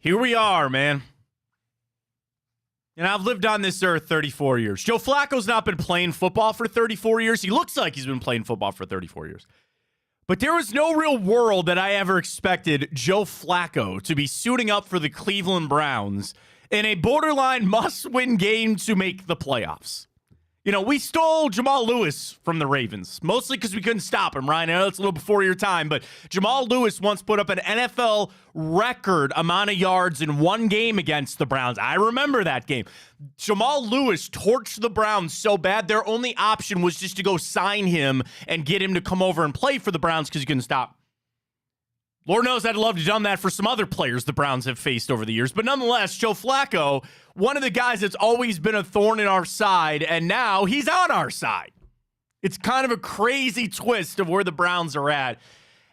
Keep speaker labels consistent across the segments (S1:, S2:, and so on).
S1: Here we are, man. And I've lived on this earth 34 years. Joe Flacco's not been playing football for 34 years. He looks like he's been playing football for 34 years. But there was no real world that I ever expected Joe Flacco to be suiting up for the Cleveland Browns in a borderline must-win game to make the playoffs. You know, we stole Jamal Lewis from the Ravens, mostly because we couldn't stop him, Ryan. I know it's a little before your time, but Jamal Lewis once put up an NFL record amount of yards in one game against the Browns. I remember that game. Jamal Lewis torched the Browns so bad, their only option was just to go sign him and get him to come over and play for the Browns because he couldn't stop. Lord knows I'd love to have done that for some other players the Browns have faced over the years. But nonetheless, Joe Flacco, one of the guys that's always been a thorn in our side, and now he's on our side. It's kind of a crazy twist of where the Browns are at.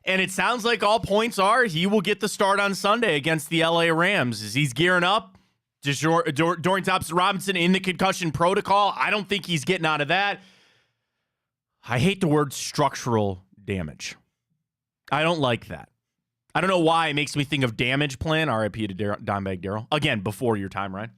S1: And it sounds like all points are he will get the start on Sunday against the LA Rams. As he's gearing up, Dorian Thompson-Robinson in the concussion protocol. I don't think he's getting out of that. I hate the word structural damage. I don't like that. I don't know why it makes me think of damage plan. RIP to Dimebag Darrell. Again, before your time, right?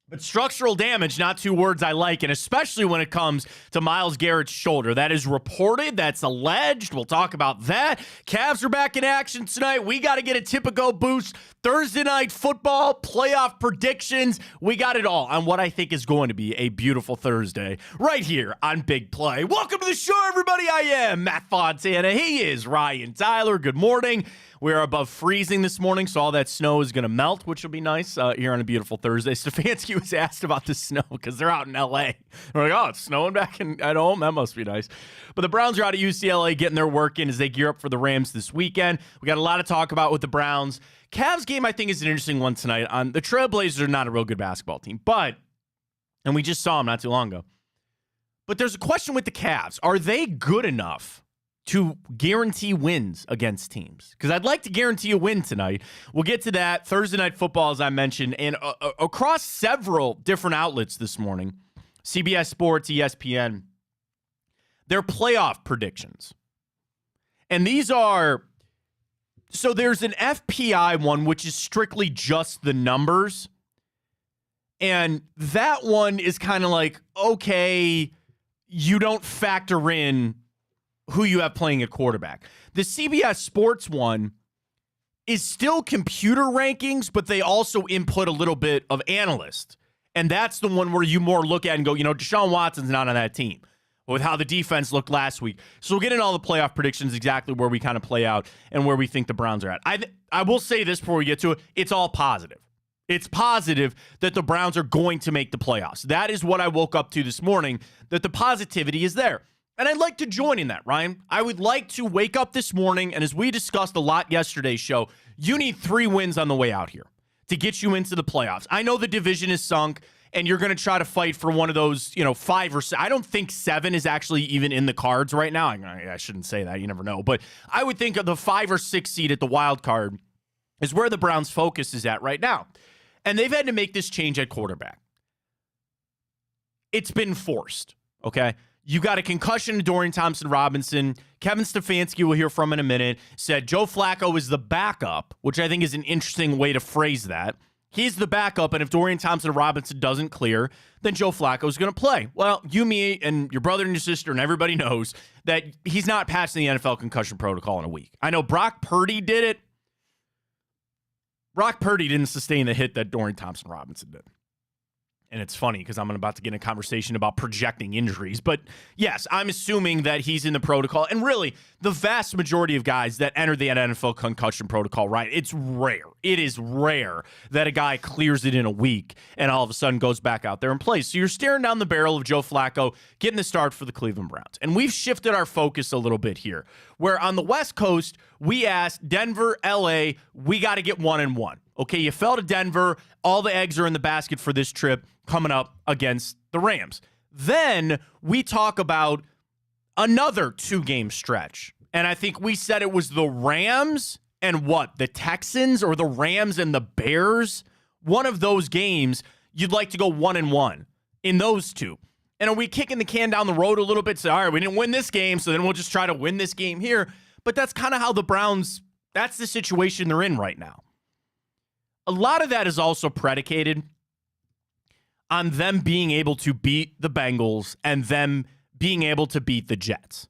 S1: But structural damage, not two words I like, and especially when it comes to Myles Garrett's shoulder. That is reported. That's alleged. We'll talk about that. Cavs are back in action tonight. We got to get a Tipico boost. Thursday night football, playoff predictions. We got it all on what I think is going to be a beautiful Thursday right here on Big Play. Welcome to the show, everybody. I am Matt Fontana. He is Ryan Tyler. Good morning. We are above freezing this morning, so all that snow is going to melt, which will be nice here on a beautiful Thursday. Stefanski was asked about the snow because they're out in L.A. We're like, oh, it's snowing back at home? That must be nice. But the Browns are out of UCLA getting their work in as they gear up for the Rams this weekend. We got a lot to talk about with the Browns. Cavs game, I think, is an interesting one tonight. The Trailblazers are not a real good basketball team, and we just saw them not too long ago. But there's a question with the Cavs. Are they good enough to guarantee wins against teams? Because I'd like to guarantee a win tonight. We'll get to that. Thursday night football, as I mentioned, and across several different outlets this morning, CBS Sports, ESPN, their playoff predictions. And these are, so there's an FPI one, which is strictly just the numbers. And that one is kind of like, okay, you don't factor in who you have playing a quarterback. The CBS Sports one is still computer rankings, but they also input a little bit of analyst. And that's the one where you more look at and go, you know, Deshaun Watson's not on that team with how the defense looked last week. So we'll get into all the playoff predictions, exactly where we kind of play out and where we think the Browns are at. I will say this before we get to it. It's all positive. It's positive that the Browns are going to make the playoffs. That is what I woke up to this morning, that the positivity is there. And I'd like to join in that, Ryan. I would like to wake up this morning, and as we discussed a lot yesterday's show, you need 3 wins on the way out here to get you into the playoffs. I know the division is sunk, and you're going to try to fight for one of those, 5 or 6. I don't think 7 is actually even in the cards right now. I shouldn't say that. You never know. But I would think of the 5 or 6 seed at the wild card is where the Browns' focus is at right now. And they've had to make this change at quarterback. It's been forced, okay? You got a concussion to Dorian Thompson-Robinson. Kevin Stefanski, we'll hear from in a minute, said Joe Flacco is the backup, which I think is an interesting way to phrase that. He's the backup, and if Dorian Thompson-Robinson doesn't clear, then Joe Flacco is going to play. Well, you, me, and your brother and your sister and everybody knows that he's not passing the NFL concussion protocol in a week. I know Brock Purdy did it. Brock Purdy didn't sustain the hit that Dorian Thompson-Robinson did. And it's funny because I'm about to get in a conversation about projecting injuries. But yes, I'm assuming that he's in the protocol. And really, the vast majority of guys that enter the NFL concussion protocol, right, it's rare. It is rare that a guy clears it in a week and all of a sudden goes back out there and plays. So you're staring down the barrel of Joe Flacco getting the start for the Cleveland Browns. And we've shifted our focus a little bit here, where on the West Coast, we asked Denver, LA, we got to get 1-1. Okay, you fell to Denver. All the eggs are in the basket for this trip coming up against the Rams. Then we talk about another 2-game stretch. And I think we said it was the Rams and what? The Texans or the Rams and the Bears? One of those games, you'd like to go 1-1 in those two. And are we kicking the can down the road a little bit? So, all right, we didn't win this game, so then we'll just try to win this game here. But that's kind of how the Browns, that's the situation they're in right now. a lot of that is also predicated on them being able to beat the Bengals and them being able to beat the Jets.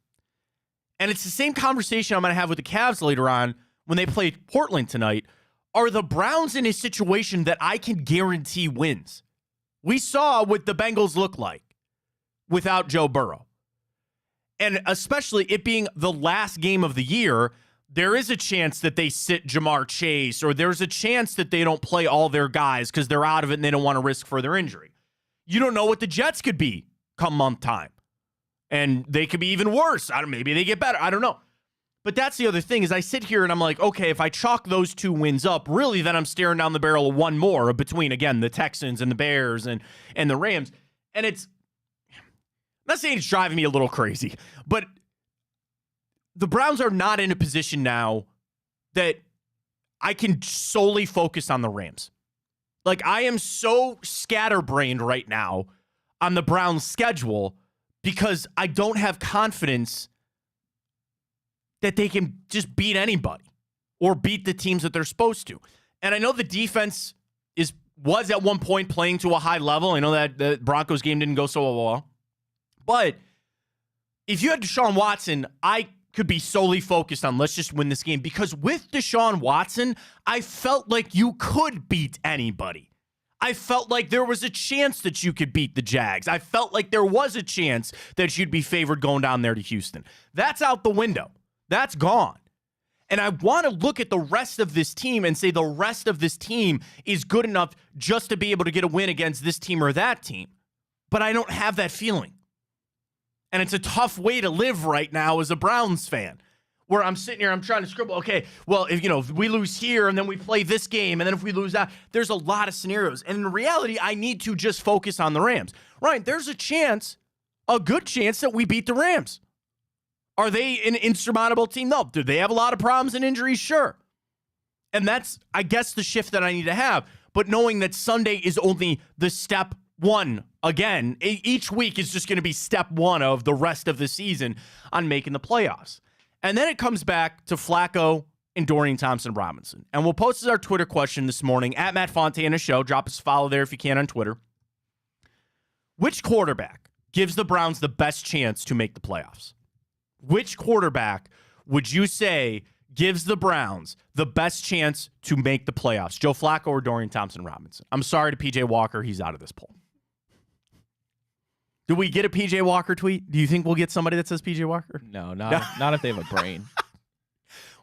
S1: And it's the same conversation I'm going to have with the Cavs later on when they play Portland tonight. Are the Browns in a situation that I can guarantee wins? We saw what the Bengals look like without Joe Burrow. And especially it being the last game of the year, there is a chance that they sit Jamar Chase, or there's a chance that they don't play all their guys because they're out of it and they don't want to risk further injury. You don't know what the Jets could be come month time. And they could be even worse. Maybe they get better. I don't know. But that's the other thing is I sit here and I'm like, okay, if I chalk those 2 wins up, really then I'm staring down the barrel of one more between, again, the Texans and the Bears and the Rams. And I'm not saying it's driving me a little crazy, but the Browns are not in a position now that I can solely focus on the Rams. Like, I am so scatterbrained right now on the Browns' schedule because I don't have confidence that they can just beat anybody or beat the teams that they're supposed to. And I know the defense was at one point playing to a high level. I know that the Broncos game didn't go so well. But if you had Deshaun Watson, I could be solely focused on let's just win this game. Because with Deshaun Watson, I felt like you could beat anybody. I felt like there was a chance that you could beat the Jags. I felt like there was a chance that you'd be favored going down there to Houston. That's out the window. That's gone. And I want to look at the rest of this team and say the rest of this team is good enough just to be able to get a win against this team or that team. But I don't have that feeling. And it's a tough way to live right now as a Browns fan, where I'm sitting here, I'm trying to scribble, okay, well, if we lose here and then we play this game, and then if we lose that, there's a lot of scenarios. And in reality, I need to just focus on the Rams. Right, there's a good chance that we beat the Rams. Are they an insurmountable team? No. Do they have a lot of problems and injuries? Sure. And that's, I guess, the shift that I need to have. But knowing that Sunday is only the step one, again, each week is just going to be step one of the rest of the season on making the playoffs. And then it comes back to Flacco and Dorian Thompson-Robinson. And we'll post our Twitter question this morning at Matt Fontana Show. Drop us a follow there if you can on Twitter. Which quarterback gives the Browns the best chance to make the playoffs? Which quarterback would you say gives the Browns the best chance to make the playoffs? Joe Flacco or Dorian Thompson-Robinson? I'm sorry to PJ Walker. He's out of this poll. Do we get a PJ Walker tweet? Do you think we'll get somebody that says PJ Walker?
S2: No, not if they have a brain.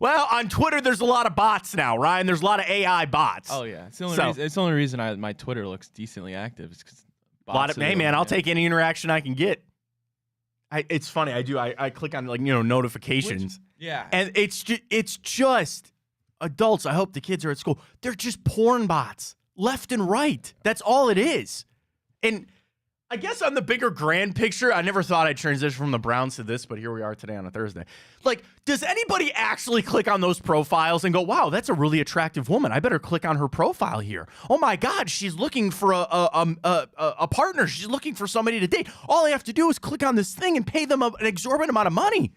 S1: Well, on Twitter, there's a lot of bots now, Ryan. There's a lot of AI bots.
S2: Oh, yeah. It's the only reason my Twitter looks decently active. It's 'cause bots
S1: hey, man, I'll take any interaction I can get. It's funny. I click on notifications.
S2: Yeah.
S1: And it's just adults. I hope the kids are at school. They're just porn bots left and right. That's all it is. And I guess on the bigger grand picture, I never thought I'd transition from the Browns to this, but here we are today on a Thursday. Like, does anybody actually click on those profiles and go, wow, that's a really attractive woman. I better click on her profile here. Oh my God, she's looking for a partner. She's looking for somebody to date. All I have to do is click on this thing and pay them an exorbitant amount of money.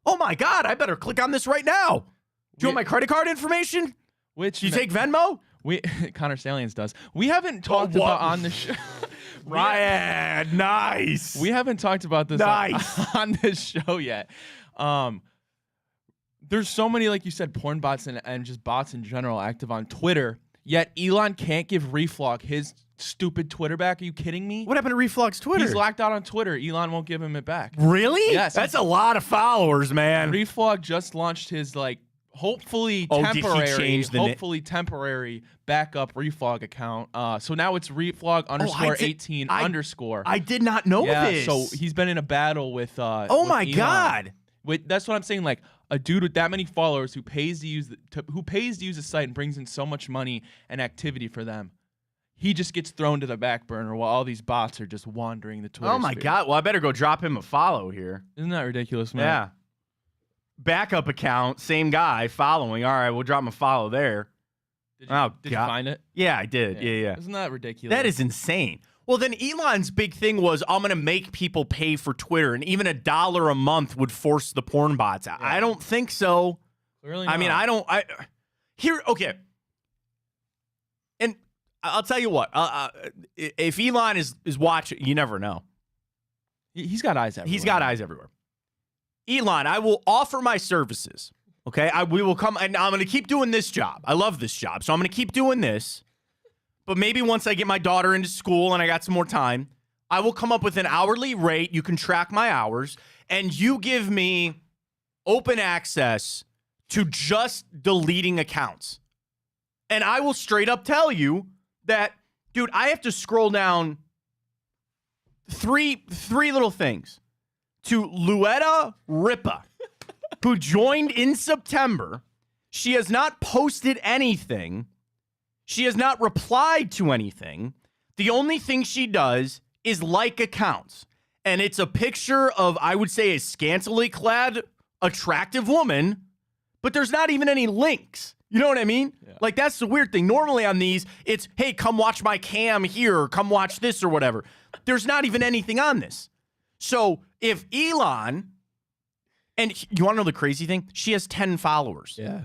S1: Oh my God, I better click on this right now. Do you want my credit card information? Do you take Venmo?
S2: Connor Saliens does. We haven't talked about on the show.
S1: Ryan, nice.
S2: We haven't talked about this on this show yet. There's so many, like you said, porn bots and just bots in general active on Twitter, yet Elon can't give Reflog his stupid Twitter back. Are you kidding me?
S1: What happened to Reflog's Twitter?
S2: He's locked out on Twitter. Elon won't give him it back.
S1: Really?
S2: Yes.
S1: That's a lot of followers, man.
S2: Reflog just launched his, hopefully temporary backup Reflog account. So now it's Reflog _18 _.
S1: I did not know this.
S2: So he's been in a battle with
S1: my
S2: Elon.
S1: God.
S2: That's what I'm saying. Like a dude with that many followers who pays to use the site and brings in so much money and activity for them. He just gets thrown to the back burner while all these bots are just wandering the Twitter.
S1: Oh my God. Well, I better go drop him a follow here.
S2: Isn't that ridiculous, man?
S1: Yeah. Backup account, same guy following. All right, we'll drop him a follow there.
S2: Did you find it?
S1: Yeah, I did. Yeah.
S2: Isn't that ridiculous?
S1: That is insane. Well, then Elon's big thing was, I'm going to make people pay for Twitter, and even $1 a month would force the porn bots. Yeah. I don't think so.
S2: Clearly not.
S1: I mean, okay. I'll tell you what. If Elon is watching, you never know.
S2: He's got eyes everywhere.
S1: He's got eyes everywhere. Elon, I will offer my services. Okay, we will come, and I'm going to keep doing this job. I love this job, so I'm going to keep doing this. But maybe once I get my daughter into school and I got some more time, I will come up with an hourly rate. You can track my hours, and you give me open access to just deleting accounts. And I will straight up tell you that, dude, I have to scroll down three little things to Luetta Ripa, who joined in September. She has not posted anything. She has not replied to anything. The only thing she does is like accounts. And it's a picture of, I would say, a scantily clad, attractive woman, but there's not even any links. You know what I mean? Yeah. Like, that's the weird thing. Normally on these, it's, hey, come watch my cam here, or come watch this or whatever. There's not even anything on this. So if Elon, and you want to know the crazy thing? She has 10 followers.
S2: Yeah.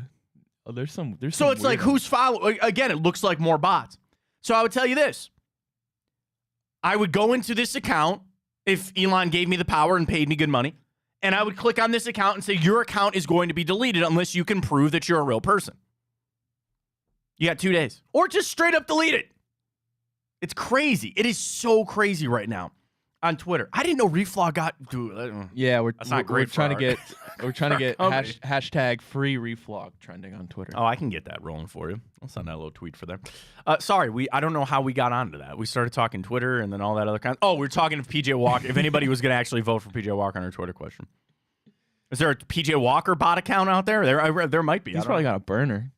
S2: Oh, there's some.
S1: So it's like, who's following? Again, it looks like more bots. So I would tell you this. I would go into this account if Elon gave me the power and paid me good money, and I would click on this account and say, your account is going to be deleted unless you can prove that you're a real person. You got 2 days. Or just straight up delete it. It's crazy. It is so crazy right now on Twitter. I didn't know Reflog got... Dude,
S2: yeah, we're
S1: not great.
S2: We're trying to get hashtag free reflog trending on Twitter.
S1: Oh, I can get that rolling for you. I'll send that little tweet for them. Sorry, I don't know how we got onto that. We started talking Twitter and then all that other kind. Oh, we're talking to PJ Walker. If anybody was going to actually vote for PJ Walker on our Twitter question. Is there a PJ Walker bot account out there? There might be.
S2: He's probably got a burner.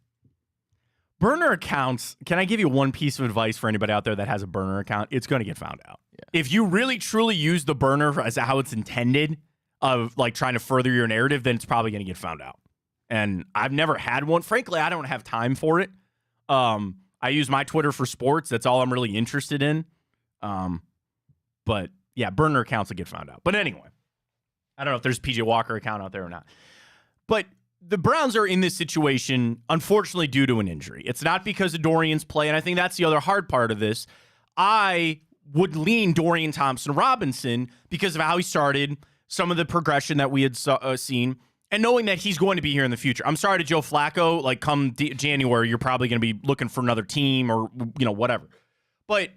S1: Burner accounts, can I give you one piece of advice for anybody out there that has a burner account? It's going to get found out. Yeah. If you really, truly use the burner as how it's intended, of like trying to further your narrative, then it's probably going to get found out. And I've never had one. Frankly, I don't have time for it. I use my Twitter for sports. That's all I'm really interested in. But yeah, burner accounts will get found out. But anyway, I don't know if there's a PJ Walker account out there or not. But the Browns are in this situation, unfortunately, due to an injury. It's not because of Dorian's play, and I think that's the other hard part of this. I would lean Dorian Thompson-Robinson because of how he started, some of the progression that we had seen, and knowing that he's going to be here in the future. I'm sorry to Joe Flacco, like come January, you're probably going to be looking for another team or, whatever. But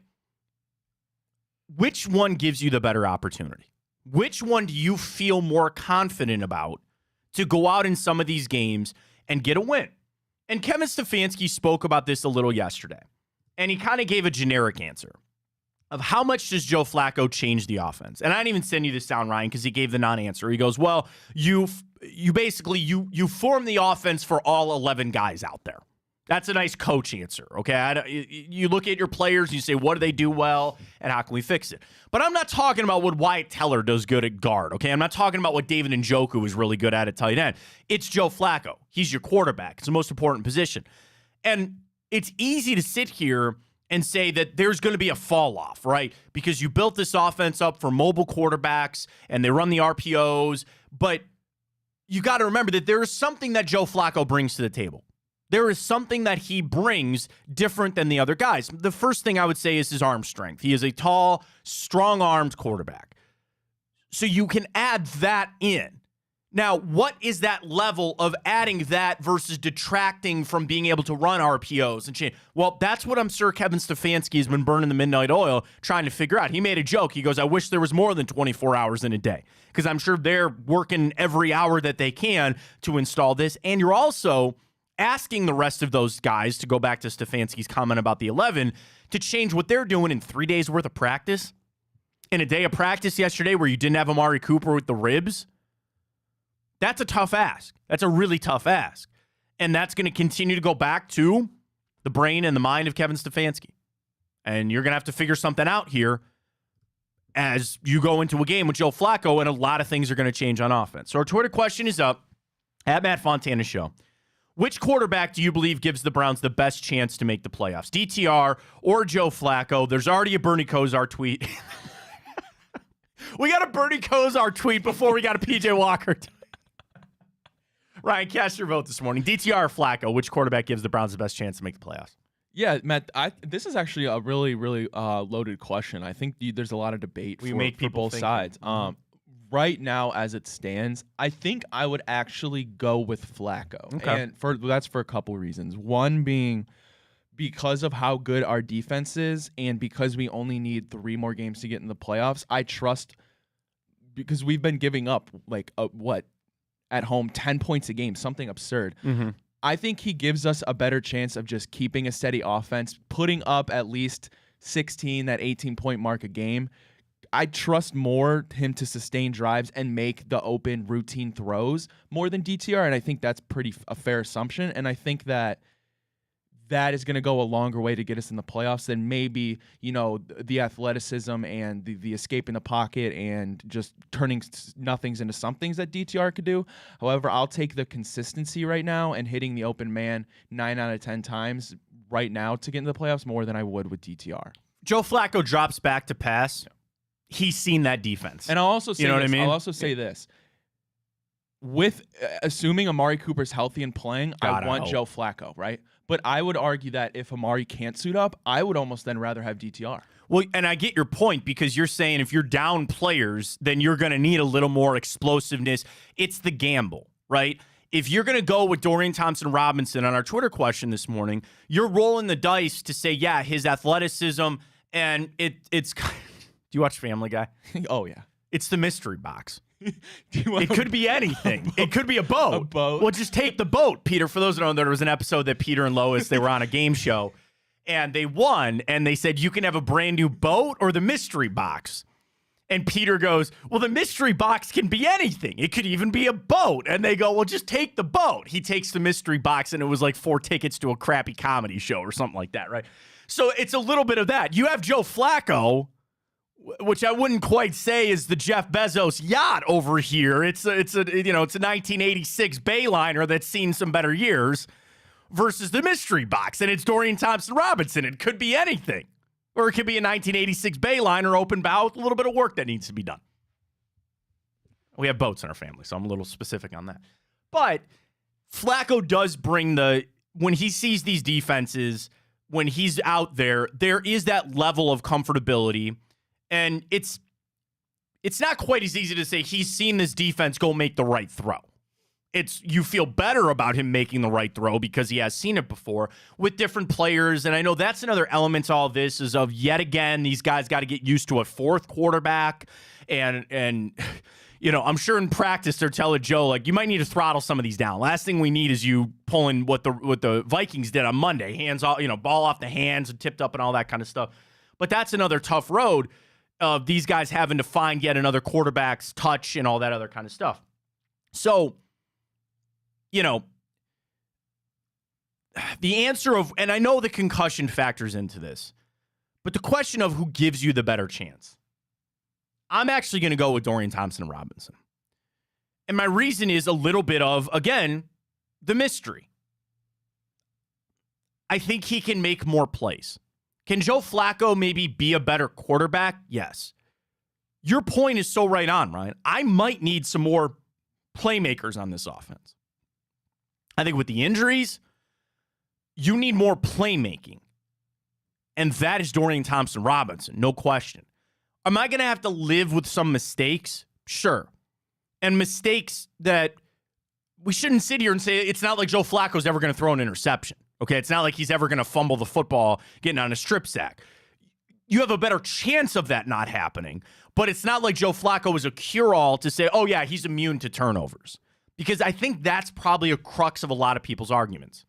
S1: which one gives you the better opportunity? Which one do you feel more confident about to go out in some of these games and get a win? And Kevin Stefanski spoke about this a little yesterday, and he kind of gave a generic answer of how much does Joe Flacco change the offense. And I didn't even send you this down, Ryan, because he gave the non-answer. He goes, well, you basically form the offense for all 11 guys out there. That's a nice coach answer, okay? You look at your players, you say, what do they do well, and how can we fix it? But I'm not talking about what Wyatt Teller does good at guard, okay? I'm not talking about what David Njoku is really good at tight end. It's Joe Flacco. He's your quarterback. It's the most important position. And it's easy to sit here and say that there's going to be a fall off, right? Because you built this offense up for mobile quarterbacks, and they run the RPOs, but you got to remember that there is something that Joe Flacco brings to the table. There is something that he brings different than the other guys. The first thing I would say is his arm strength. He is a tall, strong-armed quarterback. So you can add that in. Now, what is that level of adding that versus detracting from being able to run RPOs and change? Well, that's what I'm sure Kevin Stefanski has been burning the midnight oil trying to figure out. He made a joke. He goes, I wish there was more than 24 hours in a day, because I'm sure they're working every hour that they can to install this. And you're also asking the rest of those guys, to go back to Stefanski's comment about the 11, to change what they're doing in 3 days worth of practice. In a day of practice yesterday where you didn't have Amari Cooper with the ribs. That's a tough ask. That's a really tough ask. And that's going to continue to go back to the brain and the mind of Kevin Stefanski. And you're going to have to figure something out here as you go into a game with Joe Flacco, and a lot of things are going to change on offense. So our Twitter question is up, at Matt Fontana Show. Which quarterback do you believe gives the Browns the best chance to make the playoffs? DTR or Joe Flacco? There's already a Bernie Kosar tweet. We got a Bernie Kosar tweet before we got a PJ Walker tweet. Ryan, cast your vote this morning. DTR or Flacco? Which quarterback gives the Browns the best chance to make the playoffs?
S2: Yeah, Matt, this is actually a really, really loaded question. I think there's a lot of debate for both sides. Right now, as it stands, I think I would actually go with Flacco.
S1: Okay.
S2: And that's for a couple reasons. One being because of how good our defense is and because we only need 3 more games to get in the playoffs, I trust because we've been giving up at home 10 points a game, something absurd.
S1: Mm-hmm.
S2: I think he gives us a better chance of just keeping a steady offense, putting up at least 16, that 18-point mark a game. I trust more him to sustain drives and make the open routine throws more than DTR, and I think that's a fair assumption. And I think that is going to go a longer way to get us in the playoffs than maybe the athleticism and the escape in the pocket and just turning nothings into somethings that DTR could do. However, I'll take the consistency right now and hitting the open man 9 out of 10 times right now to get into the playoffs more than I would with DTR.
S1: Joe Flacco drops back to pass. He's seen that defense.
S2: And I'll also say
S1: what I mean?
S2: I'll also say this. With assuming Amari Cooper's healthy and playing, I want Joe Flacco, right? But I would argue that if Amari can't suit up, I would almost then rather have DTR.
S1: Well, and I get your point because you're saying if you're down players, then you're going to need a little more explosiveness. It's the gamble, right? If you're going to go with Dorian Thompson-Robinson on our Twitter question this morning, you're rolling the dice to say, yeah, his athleticism and it's Do you watch Family Guy?
S2: Oh, yeah.
S1: It's the mystery box. It could be anything. It could be a boat.
S2: A boat?
S1: Well, just take the boat, Peter. For those who don't know, there was an episode that Peter and Lois, they were on a game show, and they won, and they said, you can have a brand new boat or the mystery box. And Peter goes, well, the mystery box can be anything. It could even be a boat. And they go, well, just take the boat. He takes the mystery box, and it was like 4 tickets to a crappy comedy show or something like that, right? So it's a little bit of that. You have Joe Flacco, which I wouldn't quite say is the Jeff Bezos yacht over here. It's a 1986 Bayliner that's seen some better years versus the mystery box, and it's Dorian Thompson-Robinson. It could be anything, or it could be a 1986 Bayliner open bow with a little bit of work that needs to be done. We have boats in our family, so I'm a little specific on that. But Flacco does bring when he sees these defenses, when he's out there is that level of comfortability. And it's not quite as easy to say he's seen this defense go make the right throw. You feel better about him making the right throw because he has seen it before with different players. And I know that's another element to all this is of yet again, these guys got to get used to a 4th quarterback. And I'm sure in practice they're telling Joe, like, you might need to throttle some of these down. Last thing we need is you pulling what the Vikings did on Monday. Hands off, ball off the hands and tipped up and all that kind of stuff. But that's another tough road of these guys having to find yet another quarterback's touch and all that other kind of stuff. So, the answer and I know the concussion factors into this, but the question of who gives you the better chance, I'm actually going to go with Dorian Thompson-Robinson. And my reason is a little bit of, again, the mystery. I think he can make more plays. Can Joe Flacco maybe be a better quarterback? Yes. Your point is so right on, Ryan. I might need some more playmakers on this offense. I think with the injuries, you need more playmaking. And that is Dorian Thompson-Robinson, no question. Am I going to have to live with some mistakes? Sure. And mistakes that we shouldn't sit here and say it's not like Joe Flacco's ever going to throw an interception. Okay, it's not like he's ever going to fumble the football getting on a strip sack. You have a better chance of that not happening, but it's not like Joe Flacco is a cure-all to say, oh, yeah, he's immune to turnovers. Because I think that's probably a crux of a lot of people's arguments,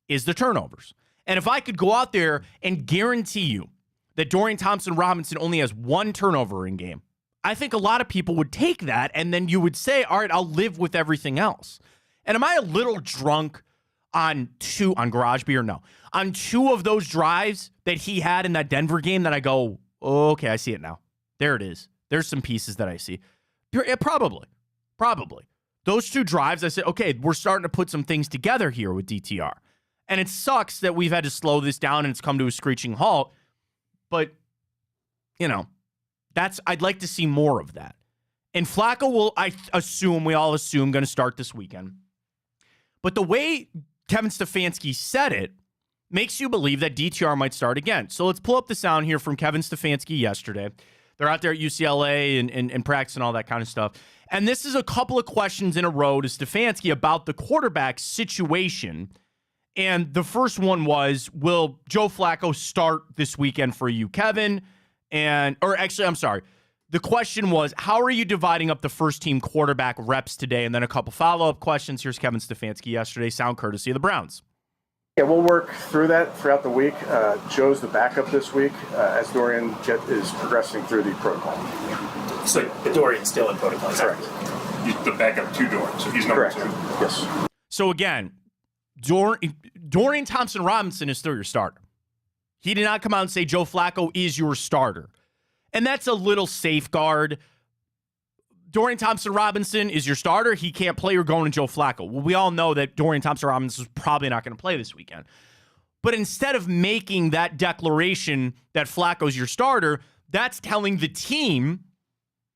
S1: is the turnovers. And if I could go out there and guarantee you that Dorian Thompson-Robinson only has 1 turnover in game, I think a lot of people would take that, and then you would say, all right, I'll live with everything else. And am I a little drunk on garage beer? No. On 2 of those drives that he had in that Denver game that I go, oh, okay, I see it now. There it is. There's some pieces that I see. Yeah, probably. Those 2 drives, I said, okay, we're starting to put some things together here with DTR. And it sucks that we've had to slow this down and it's come to a screeching halt. But, I'd like to see more of that. And Flacco we all assume, going to start this weekend. But the way Kevin Stefanski said it makes you believe that DTR might start again. So let's pull up the sound here from Kevin Stefanski yesterday. They're out there at UCLA and practice and all that kind of stuff. And this is a couple of questions in a row to Stefanski about the quarterback situation. And the first one was, will Joe Flacco start this weekend for you, Kevin? The question was, how are you dividing up the first-team quarterback reps today? And then a couple follow-up questions. Here's Kevin Stefanski yesterday, sound courtesy of the Browns.
S3: Yeah, we'll work through that throughout the week. Joe's the backup this week as Dorian is progressing through the protocol.
S4: So Dorian's still in protocol?
S3: Correct.
S4: He's the backup to Dorian, so he's number
S3: Correct.
S4: 2.
S3: Yes.
S1: So again, Dorian Thompson-Robinson is still your starter. He did not come out and say Joe Flacco is your starter. And that's a little safeguard. Dorian Thompson-Robinson is your starter. He can't play. You're going to Joe Flacco. Well, we all know that Dorian Thompson-Robinson is probably not going to play this weekend. But instead of making that declaration that Flacco's your starter, that's telling the team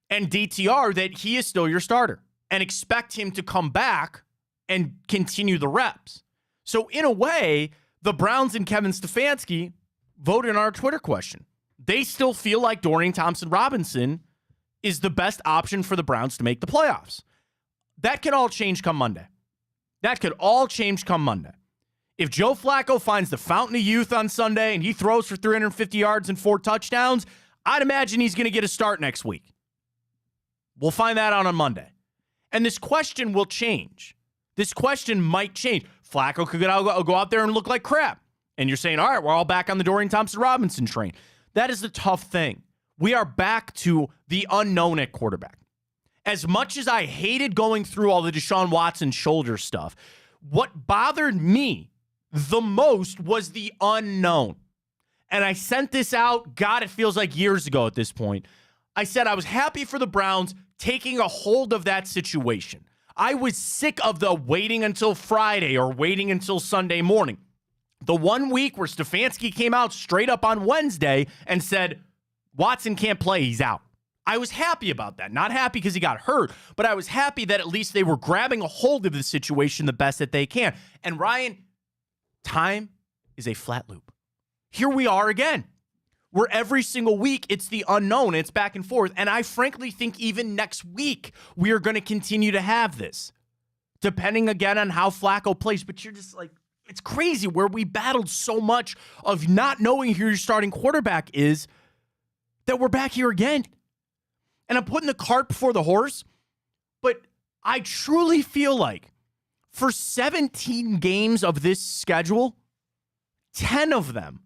S1: and DTR that he is still your starter and expect him to come back and continue the reps. So in a way, the Browns and Kevin Stefanski voted on our Twitter question. They still feel like Dorian Thompson-Robinson is the best option for the Browns to make the playoffs. That could all change come Monday. If Joe Flacco finds the fountain of youth on Sunday and he throws for 350 yards and 4 touchdowns, I'd imagine he's going to get a start next week. We'll find that out on Monday. And this question will change. This question might change. Flacco could go out there and look like crap. And you're saying, all right, we're all back on the Dorian Thompson-Robinson train. That is the tough thing. We are back to the unknown at quarterback. As much as I hated going through all the Deshaun Watson shoulder stuff, what bothered me the most was the unknown. And I sent this out, God, it feels like years ago at this point. I said I was happy for the Browns taking a hold of that situation. I was sick of the waiting until Friday or waiting until Sunday morning. The 1 week where Stefanski came out straight up on Wednesday and said, Watson can't play, he's out. I was happy about that. Not happy because he got hurt, but I was happy that at least they were grabbing a hold of the situation the best that they can. And Ryan, time is a flat loop. Here we are again, where every single week it's the unknown, it's back and forth. And I frankly think even next week we are going to continue to have this, depending again on how Flacco plays. But you're just like, it's crazy where we battled so much of not knowing who your starting quarterback is that we're back here again. And I'm putting the cart before the horse, but I truly feel like for 17 games of this schedule, 10 of them,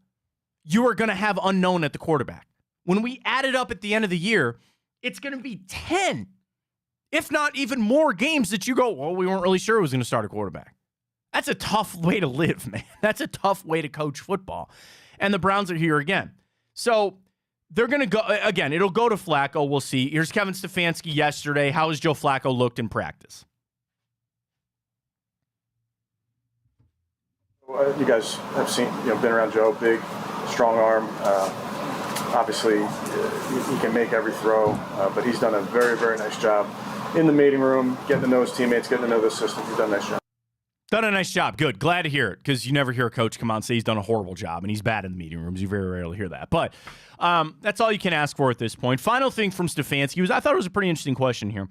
S1: you are going to have unknown at the quarterback. When we add it up at the end of the year, it's going to be 10, if not even more games that you go, well, we weren't really sure who was going to start a quarterback. That's a tough way to live, man. That's a tough way to coach football. And the Browns are here again. So they're going to go, again, it'll go to Flacco. We'll see. Here's Kevin Stefanski yesterday. How has Joe Flacco looked in practice?
S3: You guys have seen, been around Joe, big, strong arm. Obviously, he can make every throw, but he's done a very, very nice job in the meeting room, getting to know his teammates, getting to know the system. He's done a nice job.
S1: Done a nice job. Good. Glad to hear it, because you never hear a coach come out and say he's done a horrible job, and he's bad in the meeting rooms. You very rarely hear that. But that's all you can ask for at this point. Final thing from Stefanski was, I thought it was a pretty interesting question here.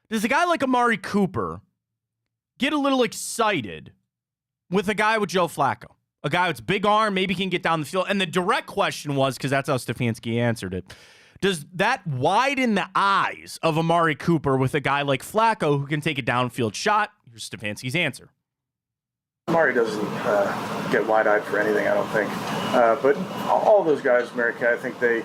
S1: Does a guy like Amari Cooper get a little excited with a guy with Joe Flacco? A guy with big arm, maybe can get down the field. And the direct question was, because that's how Stefanski answered it, does that widen the eyes of Amari Cooper with a guy like Flacco who can take a downfield shot? Here's Stefanski's answer.
S3: Amari doesn't get wide-eyed for anything, I don't think. But all those guys, Mary Kay, I think they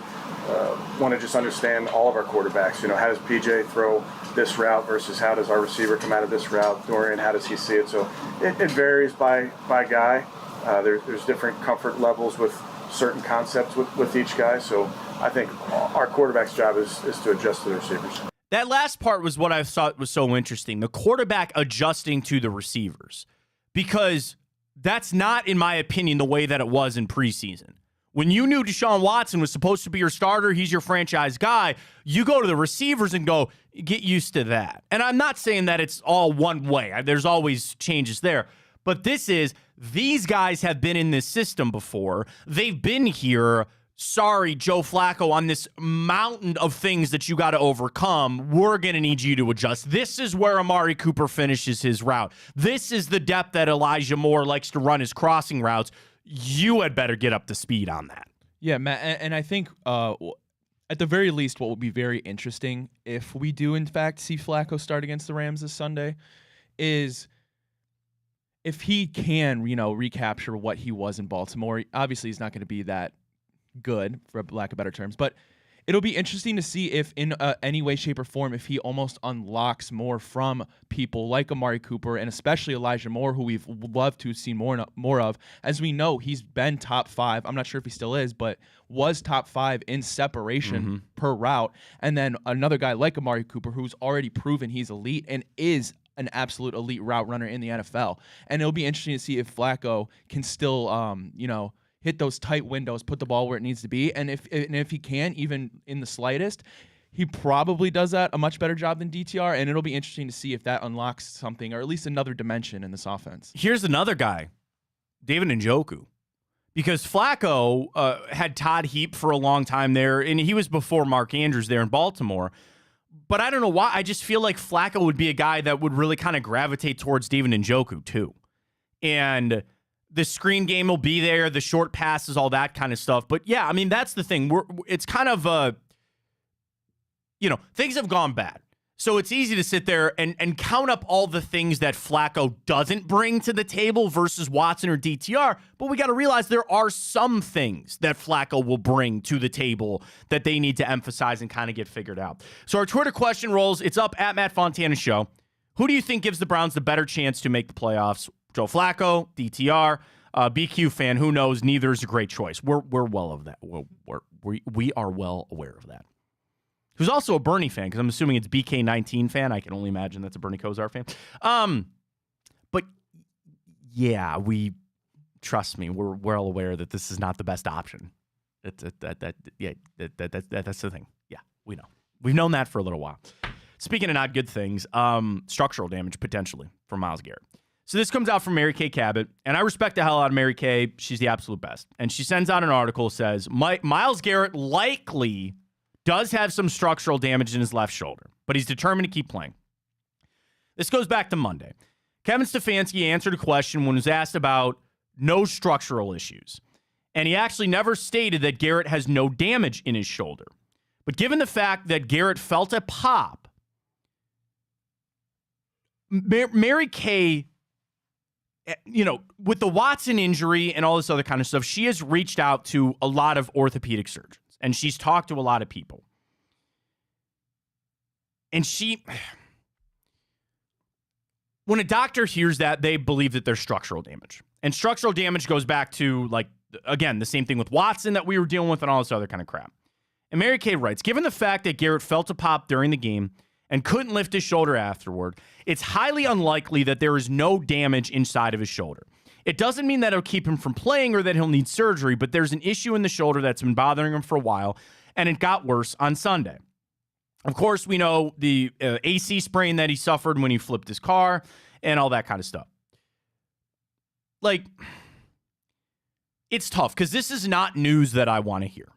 S3: want to just understand all of our quarterbacks. How does PJ throw this route versus how does our receiver come out of this route? Dorian, how does he see it? So it varies by guy. There's different comfort levels with certain concepts with each guy. So I think our quarterback's job is to adjust to the receivers.
S1: That last part was what I thought was so interesting. The quarterback adjusting to the receivers. Because that's not, in my opinion, the way that it was in preseason. When you knew Deshaun Watson was supposed to be your starter, he's your franchise guy, you go to the receivers and go, get used to that. And I'm not saying that it's all one way. There's always changes there. But this is, These guys have been in this system before. They've been here. Sorry, Joe Flacco, on this mountain of things that you got to overcome, we're going to need you to adjust. This is where Amari Cooper finishes his route. This is the depth that Elijah Moore likes to run his crossing routes. You had better get up to speed on that.
S2: Yeah, Matt, and I think at the very least, what will be very interesting if we do, in fact, see Flacco start against the Rams this Sunday is if he can, recapture what he was in Baltimore. Obviously, he's not going to be that good, for lack of better terms, but it'll be interesting to see if in any way, shape, or form, if he almost unlocks more from people like Amari Cooper and especially Elijah Moore, who we've loved to see more of. As we know, he's been top 5. I'm not sure if he still is, but was top 5 in separation per route. And then another guy like Amari Cooper, who's already proven he's elite and is an absolute elite route runner in the NFL. And it'll be interesting to see if Flacco can still, hit those tight windows, put the ball where it needs to be. And if he can, even in the slightest, he probably does that a much better job than DTR. And it'll be interesting to see if that unlocks something or at least another dimension in this offense.
S1: Here's another guy, David Njoku. Because Flacco had Todd Heap for a long time there, and he was before Mark Andrews there in Baltimore. But I don't know why. I just feel like Flacco would be a guy that would really kind of gravitate towards David Njoku too. And the screen game will be there, the short passes, all that kind of stuff. But yeah, I mean, that's the thing. It's kind of, things have gone bad. So it's easy to sit there and count up all the things that Flacco doesn't bring to the table versus Watson or DTR. But we got to realize there are some things that Flacco will bring to the table that they need to emphasize and kind of get figured out. So our Twitter question rolls. It's up at Matt Fontana Show. Who do you think gives the Browns the better chance to make the playoffs? Joe Flacco, DTR, BQ fan, who knows? Neither is a great choice. We're well of that. We are well aware of that. Who's also a Bernie fan, because I'm assuming it's BK19 fan. I can only imagine that's a Bernie Kosar fan. But yeah, trust me, we're well aware that this is not the best option. That's the thing. Yeah, we know. We've known that for a little while. Speaking of not good things, structural damage potentially for Myles Garrett. So this comes out from Mary Kay Cabot, and I respect the hell out of Mary Kay. She's the absolute best. And she sends out an article that says, Myles Garrett likely does have some structural damage in his left shoulder, but he's determined to keep playing. This goes back to Monday. Kevin Stefanski answered a question when he was asked about no structural issues. And he actually never stated that Garrett has no damage in his shoulder. But given the fact that Garrett felt a pop, Mary Kay, with the Watson injury and all this other kind of stuff, she has reached out to a lot of orthopedic surgeons. And she's talked to a lot of people. And when a doctor hears that, they believe that there's structural damage. And structural damage goes back to, again, the same thing with Watson that we were dealing with and all this other kind of crap. And Mary Kay writes, given the fact that Garrett felt a pop during the game and couldn't lift his shoulder afterward, it's highly unlikely that there is no damage inside of his shoulder. It doesn't mean that it'll keep him from playing or that he'll need surgery, but there's an issue in the shoulder that's been bothering him for a while, and it got worse on Sunday. Of course, we know the AC sprain that he suffered when he flipped his car and all that kind of stuff. It's tough because this is not news that I want to hear.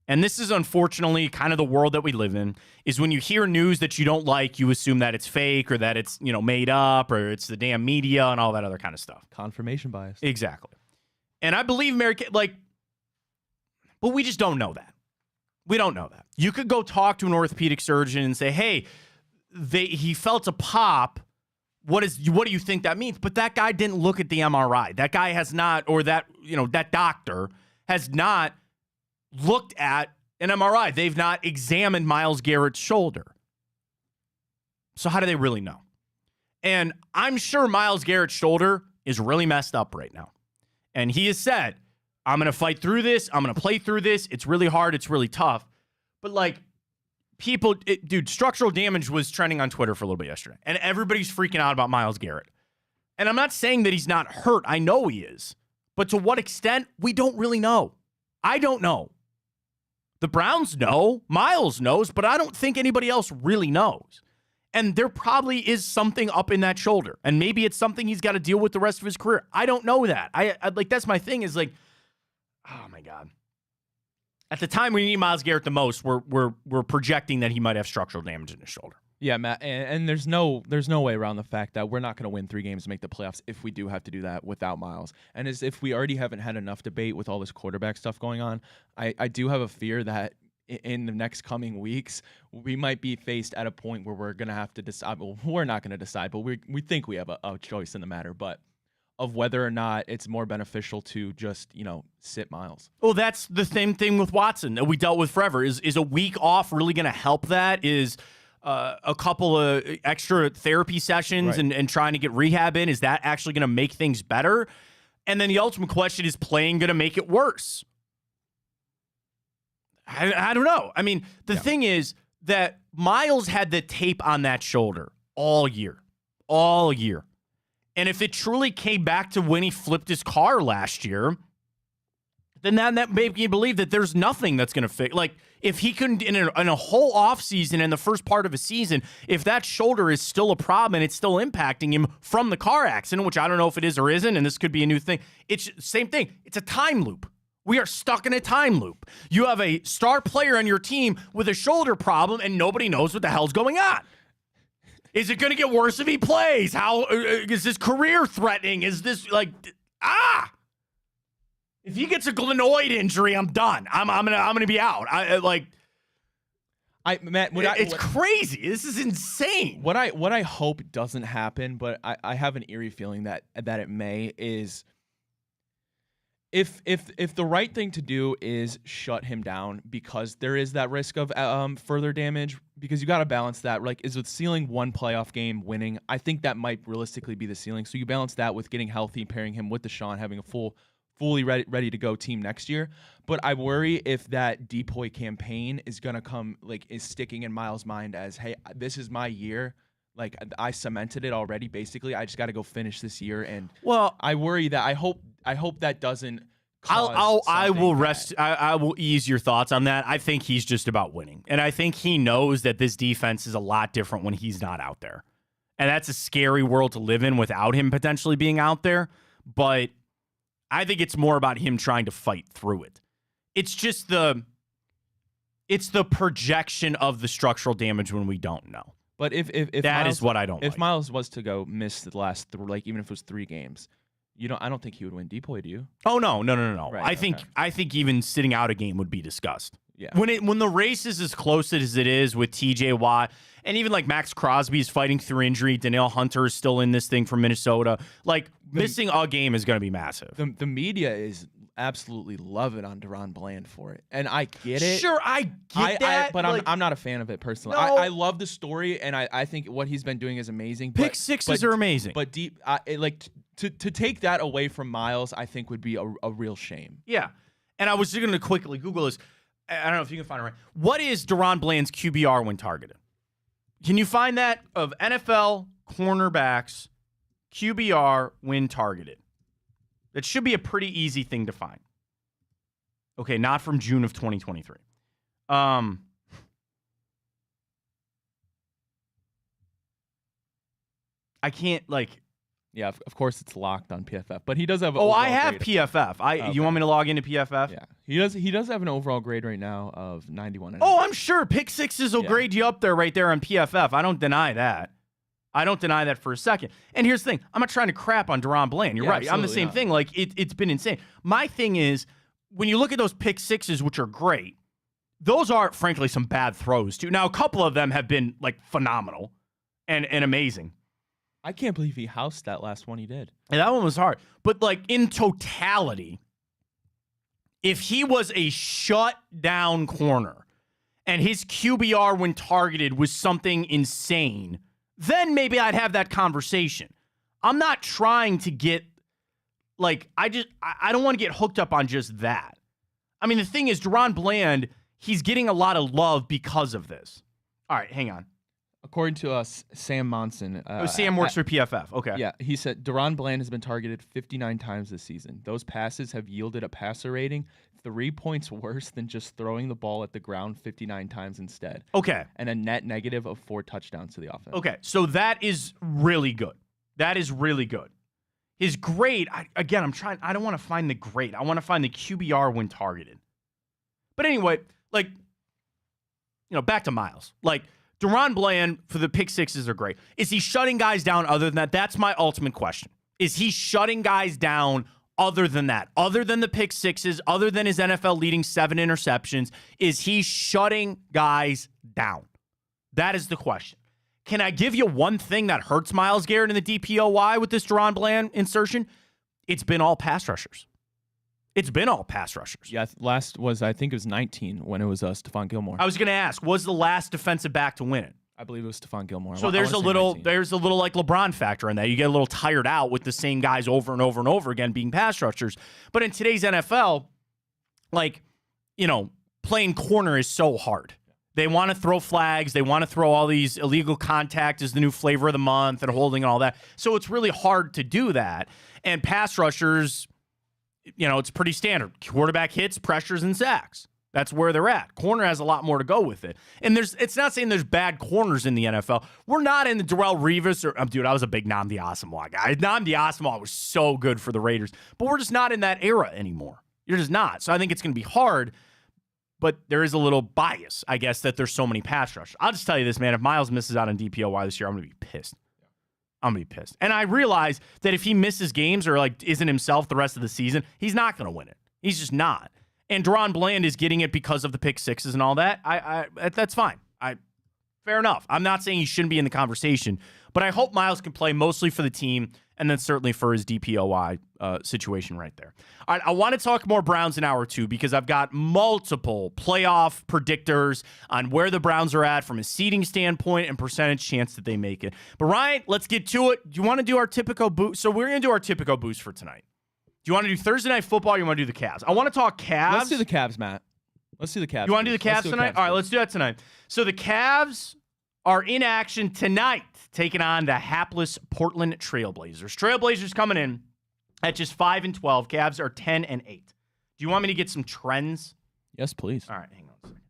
S1: And this is unfortunately kind of the world that we live in, is when you hear news that you don't like, you assume that it's fake or that it's, made up or it's the damn media and all that other kind of stuff.
S2: Confirmation bias.
S1: Exactly. And I believe Mary Kay, but we just don't know that. We don't know that. You could go talk to an orthopedic surgeon and say, hey, he felt a pop. What do you think that means? But that guy didn't look at the MRI. That guy has not, or that doctor has not looked at an MRI. They've not examined Myles Garrett's shoulder. So how do they really know? And I'm sure Myles Garrett's shoulder is really messed up right now. And he has said, I'm going to fight through this. I'm going to play through this. It's really hard. It's really tough. But structural damage was trending on Twitter for a little bit yesterday. And everybody's freaking out about Myles Garrett. And I'm not saying that he's not hurt. I know he is. But to what extent, we don't really know. I don't know. The Browns know. Myles knows. But I don't think anybody else really knows. And there probably is something up in that shoulder. And maybe it's something he's got to deal with the rest of his career. I don't know that. I like, that's my thing is like, oh my God. At the time we need Myles Garrett the most, we're projecting that he might have structural damage in his shoulder.
S2: Yeah, Matt, and there's no way around the fact that we're not going to win 3 games to make the playoffs if we do have to do that without Myles. And as if we already haven't had enough debate with all this quarterback stuff going on, I do have a fear that in the next coming weeks, we might be faced at a point where we're going to have to decide. Well, we're not going to decide, but we think we have a choice in the matter, but of whether or not it's more beneficial to just, sit Myles.
S1: Well, that's the same thing with Watson that we dealt with forever. Is a week off really going to help that? Is a couple of extra therapy sessions and trying to get rehab in, is that actually going to make things better? And then the ultimate question, is playing going to make it worse? I don't know. I mean, the thing is that Myles had the tape on that shoulder all year. And if it truly came back to when he flipped his car last year, then that made me believe that there's nothing that's going to fix. Like, if he couldn't, in a whole offseason, in the first part of a season, if that shoulder is still a problem and it's still impacting him from the car accident, which I don't know if it is or isn't, and this could be a new thing, it's same thing. It's a time loop. We are stuck in a time loop. You have a star player on your team with a shoulder problem, and nobody knows what the hell's going on. Is it going to get worse if he plays? How is his career threatening? Is this If he gets a glenoid injury, I'm done. I'm gonna be out. It's crazy. This is insane.
S2: What I hope doesn't happen, but I have an eerie feeling that it may, is if the right thing to do is shut him down, because there is that risk of further damage, because you got to balance that. Like, is the ceiling one playoff game winning? I think that might realistically be the ceiling. So you balance that with getting healthy, pairing him with Deshaun, having a fully ready to go team next year. But I worry if that depoy campaign is going to is sticking in Myles' mind as, hey, this is my year. Like, I cemented it already, basically. I just got to go finish this year. And I worry that I hope that doesn't cause
S1: I will ease your thoughts on that. I think he's just about winning. And I think he knows that this defense is a lot different when he's not out there. And that's a scary world to live in without him potentially being out there. But I think it's more about him trying to fight through it. It's just the projection of the structural damage when we don't know.
S2: But if
S1: that
S2: Myles,
S1: is what I don't
S2: if
S1: like.
S2: Myles was to go miss the last even if it was 3 games, I don't think he would win depoy, do you?
S1: Oh no.
S2: Right,
S1: I think even sitting out a game would be discussed.
S2: Yeah.
S1: When the race is as close as it is with TJ Watt, and even like Max Crosby is fighting through injury, Danielle Hunter is still in this thing from Minnesota. Like, missing a game is going to be massive.
S2: The media is absolutely loving on Deron Bland for it, and I get it.
S1: Sure, I get that,
S2: but I'm not a fan of it personally.
S1: No.
S2: I love the story, and I think what he's been doing is amazing.
S1: Pick sixes are amazing,
S2: but to take that away from Myles, I think would be a real shame.
S1: Yeah, and I was just going to quickly Google this. I don't know if you can find it right. What is Deron Bland's QBR when targeted? Can you find that of NFL cornerbacks QBR when targeted? That should be a pretty easy thing to find. Okay, not from June of 2023. I can't
S2: Yeah, of course it's locked on PFF, but he does have.
S1: I have PFF. Okay. You want me to log into PFF?
S2: Yeah, he does have an overall grade right now of 91.
S1: Oh, I'm sure pick sixes will grade you up right there on PFF. I don't deny that. I don't deny that for a second. And here's the thing: I'm not trying to crap on Deron Bland. You're right. I'm the same thing. Like, it's been insane. My thing is, when you look at those pick sixes, which are great, those are frankly some bad throws too. Now, a couple of them have been phenomenal and amazing.
S2: I can't believe he housed that last one he did.
S1: And that one was hard. But in totality, if he was a shut-down corner and his QBR when targeted was something insane, then maybe I'd have that conversation. I'm not trying to get, I don't want to get hooked up on just that. I mean, the thing is, Deron Bland, he's getting a lot of love because of this. All right, hang on.
S2: According to us, Sam Monson.
S1: Sam works for PFF. Okay.
S2: Yeah, he said Deron Bland has been targeted 59 times this season. Those passes have yielded a passer rating 3 points worse than just throwing the ball at the ground 59 times instead.
S1: Okay.
S2: And a net negative of 4 touchdowns to the offense.
S1: Okay. So that is really good. That is really good. His grade, I don't want to find the grade. I want to find the QBR when targeted. But anyway, back to Miles. DaRon Bland for the pick sixes are great. Is he shutting guys down other than that? That's my ultimate question. Is he shutting guys down other than that? Other than the pick sixes, other than his NFL leading 7 interceptions, is he shutting guys down? That is the question. Can I give you one thing that hurts Myles Garrett in the DPOY with this DaRon Bland insertion? It's been all pass rushers. It's been all pass rushers.
S2: Yeah, last was, I think it was 19 when it was Stephon Gilmore.
S1: I was going to ask, was the last defensive back to win it?
S2: I believe it was Stephon Gilmore.
S1: So there's a little
S2: 19.
S1: like LeBron factor in that. You get a little tired out with the same guys over and over and over again being pass rushers. But in today's NFL, playing corner is so hard. They want to throw flags. They want to throw all these illegal contact as the new flavor of the month and holding and all that. So it's really hard to do that. And pass rushers, it's pretty standard. Quarterback hits, pressures, and sacks. That's where they're at. Corner has a lot more to go with it. And it's not saying there's bad corners in the NFL. We're not in the Darrelle Revis dude, I was a big Nnamdi Asomugha guy. Nnamdi Asomugha was so good for the Raiders. But we're just not in that era anymore. You're just not. So I think it's going to be hard. But there is a little bias, I guess, that there's so many pass rushers. I'll just tell you this, man. If Myles misses out on DPOY this year, I'm going to be pissed. I'm going to be pissed. And I realize that if he misses games or isn't himself the rest of the season, he's not going to win it. He's just not. And DaRon Bland is getting it because of the pick sixes and all that. That's fine. Fair enough. I'm not saying he shouldn't be in the conversation, but I hope Myles can play mostly for the team and then certainly for his DPOY situation right there. All right, I want to talk more Browns in hour 2 because I've got multiple playoff predictors on where the Browns are at from a seeding standpoint and percentage chance that they make it. But Ryan, let's get to it. Do you want to do our typical boost? So we're going to do our typical boost for tonight. Do you want to do Thursday Night Football or you want to do the Cavs? I want to talk Cavs.
S2: Let's do the Cavs, Matt. Let's do the Cavs.
S1: You want to do the Cavs tonight? All right, let's do that tonight. So the Cavs are in action tonight, taking on the hapless Portland Trailblazers. Trailblazers coming in at just 5-12. Cavs are 10-8. Do you want me to get some trends?
S2: Yes, please.
S1: All right, hang on a second.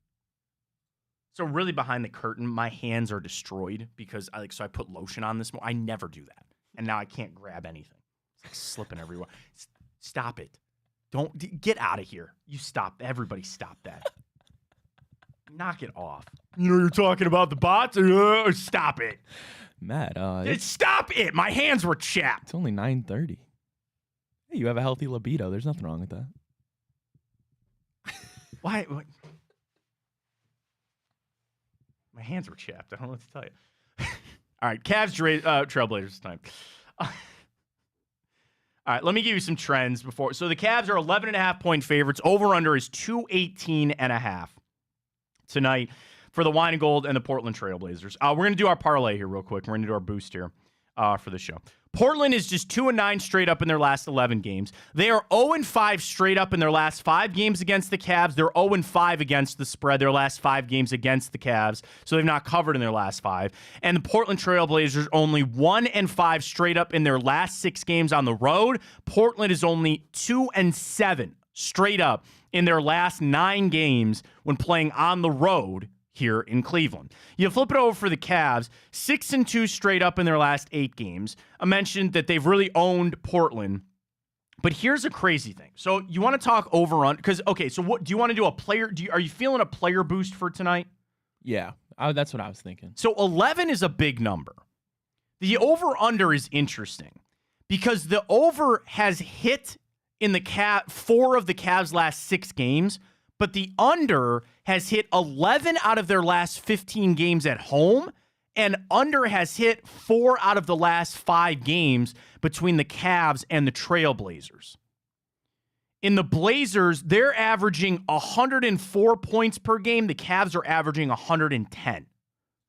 S1: So really behind the curtain, my hands are destroyed because I put lotion on this morning. I never do that. And now I can't grab anything. It's slipping everywhere. Stop it. Don't get out of here. You stop. Everybody stop that. Knock it off. You're talking about the bots? Stop it.
S2: Matt,
S1: stop it. My hands were chapped.
S2: It's only 9:30. Hey, you have a healthy libido. There's nothing wrong with that.
S1: Why? My hands were chapped. I don't know what to tell you. All right, Cavs, Trailblazers time. All right, let me give you some trends before. So the Cavs are 11.5-point favorites. Over-under is 218.5 tonight for the Wine and Gold and the Portland Trailblazers. We're going to do our parlay here real quick. We're going to do our boost here for the show. Portland is just 2-9 straight up in their last 11 games. They are 0-5 straight up in their last 5 games against the Cavs. They're 0-5 against the spread their last 5 games against the Cavs. So they've not covered in their last 5. And the Portland Trailblazers only 1-5 straight up in their last 6 games on the road. Portland is only 2-7 straight up in their last 9 games when playing on the road here in Cleveland. You flip it over for the Cavs, 6-2 straight up in their last 8 games. I mentioned that they've really owned Portland, but here's a crazy thing. So you want to talk over on, because, okay, so what do you want to do a player? Are you feeling a player boost for tonight?
S2: Yeah, that's what I was thinking.
S1: So 11 is a big number. The over under is interesting because the over has hit in the 4 of the Cavs' last 6 games, but the under has hit 11 out of their last 15 games at home, and under has hit 4 out of the last 5 games between the Cavs and the Trailblazers. In the Blazers, they're averaging 104 points per game. The Cavs are averaging 110.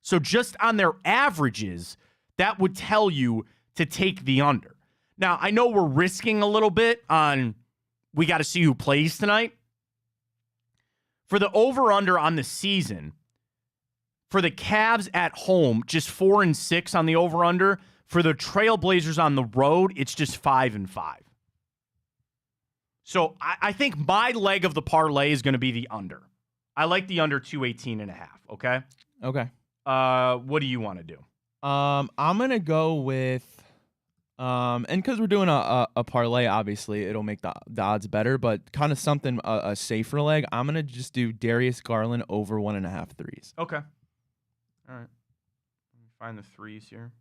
S1: So just on their averages, that would tell you to take the under. Now, I know we're risking a little bit on we got to see who plays tonight. For the over-under on the season, for the Cavs at home, just 4-6 on the over-under. For the Trailblazers on the road, it's just 5-5. So I think my leg of the parlay is going to be the under. I like the under 218.5. Okay.
S2: Okay.
S1: What do you want to do?
S2: I'm gonna go with and because we're doing a parlay, obviously it'll make the odds better, but kind of something a safer leg. I'm gonna just do Darius Garland over 1.5 threes.
S1: Okay. All right. Let me find the threes here.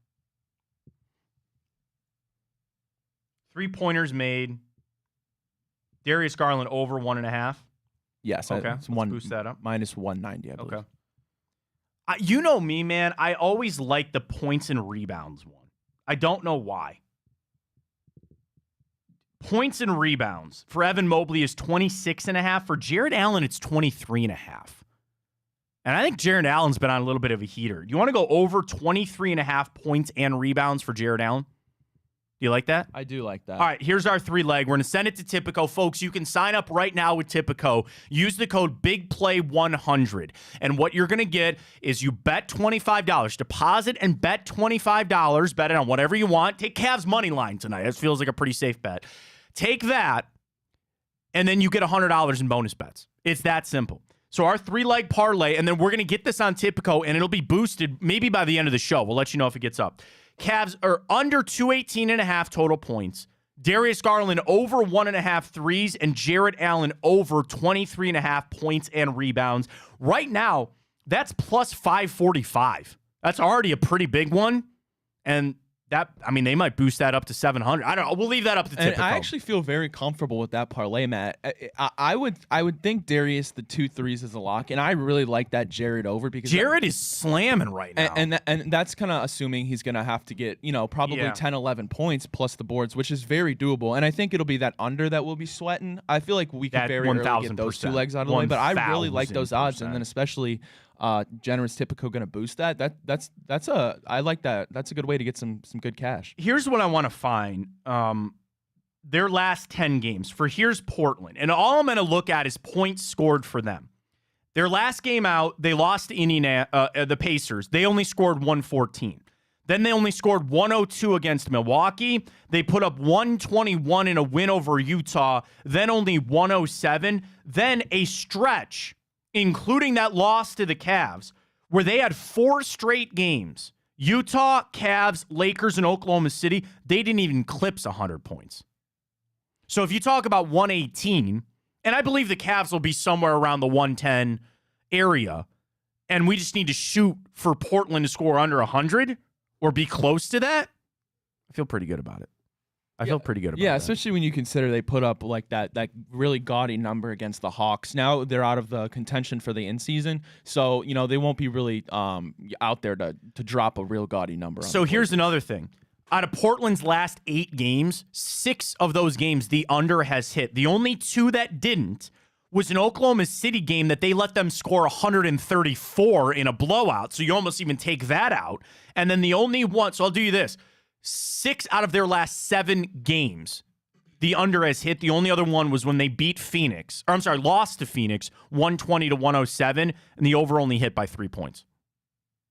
S1: 3-pointers made. Darius Garland over 1.5.
S2: Yes.
S1: Okay.
S2: It's
S1: Let's boost that up.
S2: minus 190. I believe.
S1: Okay. You know me, man. I always like the points and rebounds one. I don't know why. Points and rebounds for Evan Mobley is 26.5. For Jared Allen, it's 23.5. And I think Jared Allen's been on a little bit of a heater. You want to go over 23.5 points and rebounds for Jared Allen? Do you like that?
S2: I do like that.
S1: All right, here's our 3-leg. We're going to send it to Tipico. Folks, you can sign up right now with Tipico. Use the code BIGPLAY100. And what you're going to get is you bet $25. Deposit and bet $25. Bet it on whatever you want. Take Cavs money line tonight. That feels like a pretty safe bet. Take that, and then you get $100 in bonus bets. It's that simple. So our 3-leg parlay, and then we're going to get this on Tipico, and it'll be boosted maybe by the end of the show. We'll let you know if it gets up. Cavs are under 218.5 total points. Darius Garland over 1.5 threes, and Jared Allen over 23.5 points and rebounds. Right now, that's plus 545. That's already a pretty big one. And that, I mean, they might boost that up to 700. I don't know. We'll leave that up to Tipico.
S2: And I actually feel very comfortable with that parlay, Matt. I would think Darius the 2 threes is a lock, and I really like that Jared over because
S1: Jared is slamming right now.
S2: And that's kind of assuming he's going to have to get, probably 10, 11 points plus the boards, which is very doable. And I think it'll be that under that we'll be sweating. I feel like we could very early get those 2 legs out of the way, but I really like those odds, and then especially generous Tipico going to boost that. I like that. That's a good way to get some good cash.
S1: Here's what I want to find. Their last 10 games. Here's Portland. And all I'm going to look at is points scored for them. Their last game out, they lost to the Pacers. They only scored 114. Then they only scored 102 against Milwaukee. They put up 121 in a win over Utah. Then only 107. Then a stretch, including that loss to the Cavs, where they had 4 straight games. Utah, Cavs, Lakers, and Oklahoma City, they didn't even eclipse 100 points. So if you talk about 118, and I believe the Cavs will be somewhere around the 110 area, and we just need to shoot for Portland to score under 100 or be close to that, I feel pretty good about it. I feel pretty good about that.
S2: Especially when you consider they put up like that really gaudy number against the Hawks. Now they're out of the contention for the in-season, so they won't be really out there to drop a real gaudy number.
S1: So here's another thing. Out of Portland's last 8 games, 6 of those games the under has hit. The only 2 that didn't was an Oklahoma City game that they let them score 134 in a blowout, so you almost even take that out. And then the only one, so I'll do you this. 6 out of their last 7 games, the under has hit. The only other one was when they beat Phoenix. Or I'm sorry, lost to Phoenix, 120 to 107, and the over only hit by 3 points.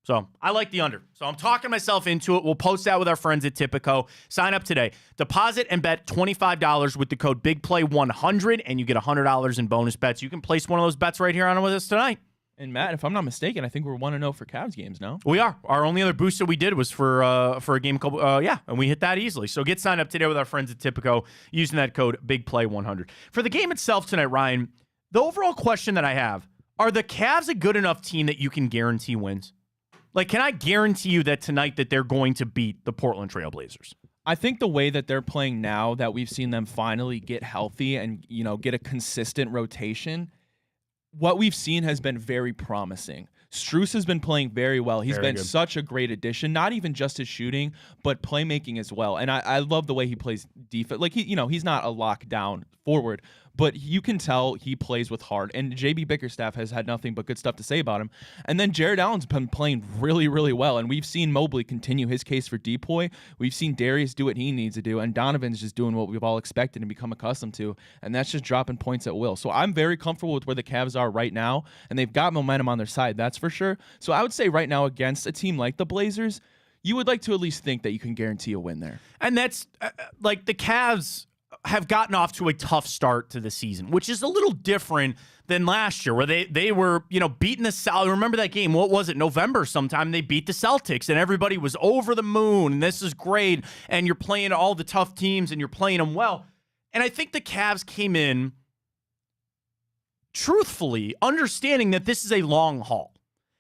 S1: So I like the under. So I'm talking myself into it. We'll post that with our friends at Tipico. Sign up today. Deposit and bet $25 with the code BIGPLAY100, and you get $100 in bonus bets. You can place one of those bets right here on with us tonight.
S2: And Matt, if I'm not mistaken, I think we're 1-0 for Cavs games now.
S1: We are. Our only other boost that we did was for a game called and we hit that easily. So get signed up today with our friends at Tipico using that code BIGPLAY100. For the game itself tonight, Ryan, the overall question that I have, are the Cavs a good enough team that you can guarantee wins? Like, can I guarantee you that tonight that they're going to beat the Portland Trail Blazers?
S2: I think the way that they're playing now, that we've seen them finally get healthy and, get a consistent rotation, what we've seen has been very promising. Strus has been playing very well. He's been such a great addition, not even just his shooting, but playmaking as well. And I love the way he plays defense. Like, he's not a lockdown forward, but you can tell he plays with heart. And JB Bickerstaff has had nothing but good stuff to say about him. And then Jared Allen's been playing really, really well. And we've seen Mobley continue his case for depoy. We've seen Darius do what he needs to do. And Donovan's just doing what we've all expected and become accustomed to. And that's just dropping points at will. So I'm very comfortable with where the Cavs are right now. And they've got momentum on their side, that's for sure. So I would say right now against a team like the Blazers, you would like to at least think that you can guarantee a win there.
S1: And that's like the Cavs have gotten off to a tough start to the season, which is a little different than last year, where they were, beating the Celtics. Remember that game? What was it? November sometime. They beat the Celtics, and everybody was over the moon, and this is great, and you're playing all the tough teams, and you're playing them well. And I think the Cavs came in truthfully understanding that this is a long haul.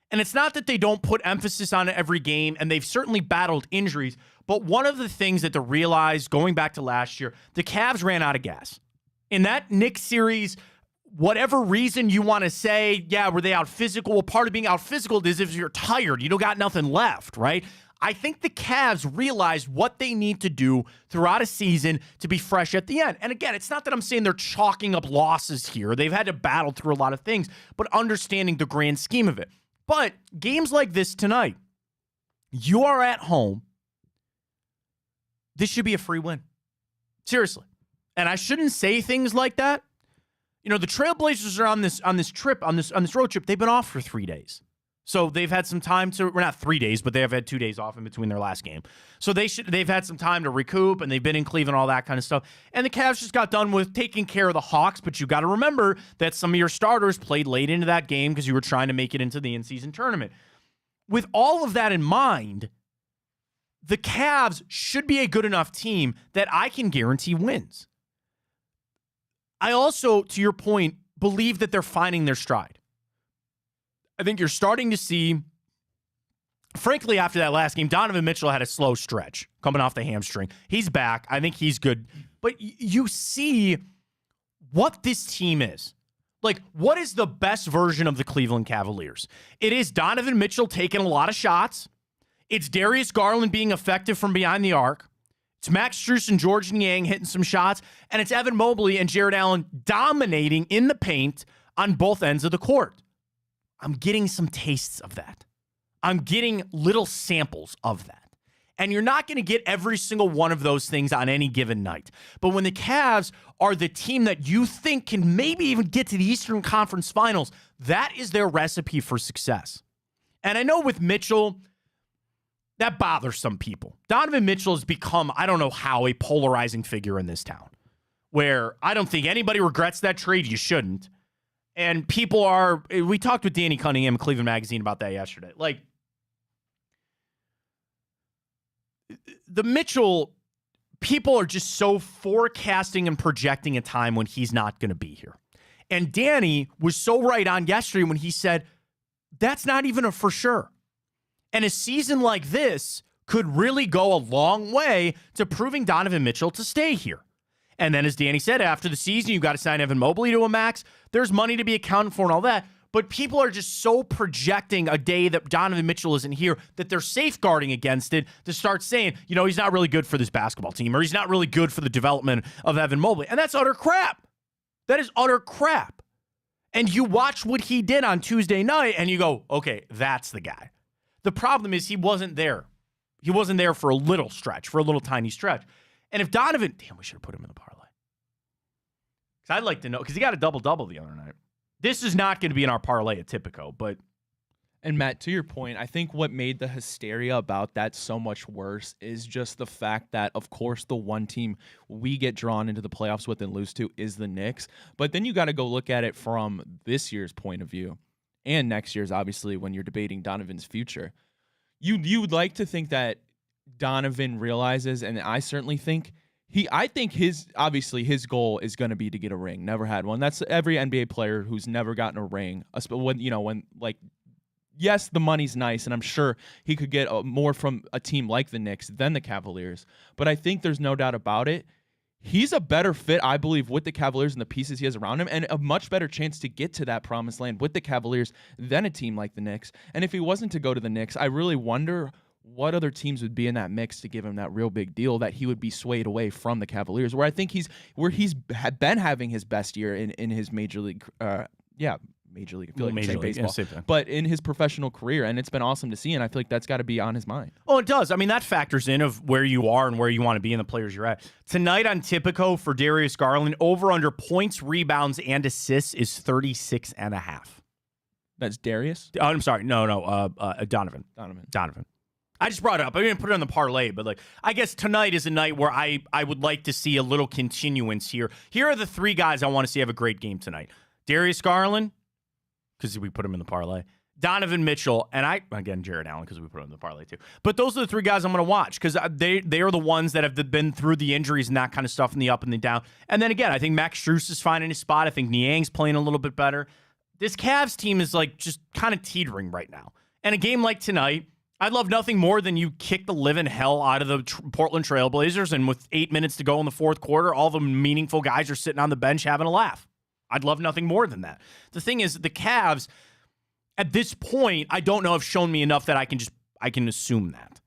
S1: And it's not that they don't put emphasis on it every game, and they've certainly battled injuries, but one of the things that they realized going back to last year, the Cavs ran out of gas. In that Knicks series, whatever reason you want to say, were they out physical? Well, part of being out physical is if you're tired, you don't got nothing left, right? I think the Cavs realized what they need to do throughout a season to be fresh at the end. And again, it's not that I'm saying they're chalking up losses here. They've had to battle through a lot of things, but understanding the grand scheme of it. But games like this tonight, you are at home. This should be a free win. Seriously. And I shouldn't say things like that. The Trailblazers are on this road trip. They've been off for 3 days. So they've had some time to, well, not 3 days, but they have had 2 days off in between their last game. So they've had some time to recoup, and they've been in Cleveland, all that kind of stuff. And the Cavs just got done with taking care of the Hawks, but you got to remember that some of your starters played late into that game because you were trying to make it into the in-season tournament. With all of that in mind, the Cavs should be a good enough team that I can guarantee wins. I also, to your point, believe that they're finding their stride. I think you're starting to see, frankly, after that last game, Donovan Mitchell had a slow stretch coming off the hamstring. He's back. I think he's good. But you see what this team is. Like, what is the best version of the Cleveland Cavaliers? It is Donovan Mitchell taking a lot of shots. It's Darius Garland being effective from behind the arc. It's Max Strus and George Niang hitting some shots. And it's Evan Mobley and Jared Allen dominating in the paint on both ends of the court. I'm getting some tastes of that. I'm getting little samples of that. And you're not going to get every single one of those things on any given night. But when the Cavs are the team that you think can maybe even get to the Eastern Conference Finals, that is their recipe for success. And I know with Mitchell, that bothers some people. Donovan Mitchell has become, I don't know how, a polarizing figure in this town, where I don't think anybody regrets that trade. You shouldn't. And people are, we talked with Danny Cunningham, Cleveland Magazine, about that yesterday. Like, the Mitchell, people are just so forecasting and projecting a time when he's not going to be here. And Danny was so right on yesterday when he said, that's not even a for sure. And a season like this could really go a long way to proving Donovan Mitchell to stay here. And then, as Danny said, after the season, you've got to sign Evan Mobley to a max. There's money to be accounted for and all that. But people are just so projecting a day that Donovan Mitchell isn't here that they're safeguarding against it to start saying, he's not really good for this basketball team, or he's not really good for the development of Evan Mobley. And that's utter crap. That is utter crap. And you watch what he did on Tuesday night, and you go, okay, that's the guy. The problem is he wasn't there. He wasn't there for a little stretch, for a little tiny stretch. And if Donovan, we should have put him in the parlay. Because I'd like to know, because he got a double-double the other night. This is not going to be in our parlay at Tipico, but.
S2: And Matt, to your point, I think what made the hysteria about that so much worse is just the fact that, of course, the one team we get drawn into the playoffs with and lose to is the Knicks. But then you got to go look at it from this year's point of view, and next year's, obviously, when you're debating Donovan's future. You would like to think that Donovan realizes, and I certainly think I think his goal is going to be to get a ring. Never had one. That's every NBA player who's never gotten a ring. Yes, the money's nice, and I'm sure he could get more from a team like the Knicks than the Cavaliers. But I think there's no doubt about it. He's a better fit, I believe, with the Cavaliers and the pieces he has around him, and a much better chance to get to that promised land with the Cavaliers than a team like the Knicks. And if he wasn't to go to the Knicks, I really wonder what other teams would be in that mix to give him that real big deal that he would be swayed away from the Cavaliers, where I think he's been having his best year in his major league. Major league. I feel like
S1: Major
S2: saying
S1: league,
S2: baseball,
S1: yeah,
S2: but in his professional career, and it's been awesome to see. And I feel like that's got to be on his mind.
S1: Oh, it does. I mean, that factors in of where you are and where you want to be and the players you're at. Tonight on Tipico for Darius Garland, over under points, rebounds, and assists is 36.5.
S2: That's Darius?
S1: I'm sorry. No. Donovan.
S2: Donovan.
S1: I just brought it up. I didn't put it on the parlay, but I guess tonight is a night where I would like to see a little continuance here. Here are the 3 guys I want to see have a great game tonight. Darius Garland, because we put him in the parlay. Donovan Mitchell, and again, Jared Allen, because we put him in the parlay too. But those are the 3 guys I'm going to watch because they are the ones that have been through the injuries and that kind of stuff and the up and the down. And then again, I think Max Strus is finding his spot. I think Niang's playing a little bit better. This Cavs team is just kind of teetering right now. And a game like tonight, I'd love nothing more than you kick the living hell out of the Portland Trailblazers, and with 8 minutes to go in the fourth quarter, all the meaningful guys are sitting on the bench having a laugh. I'd love nothing more than that. The thing is, the Cavs, at this point, I don't know, have shown me enough that I can assume that.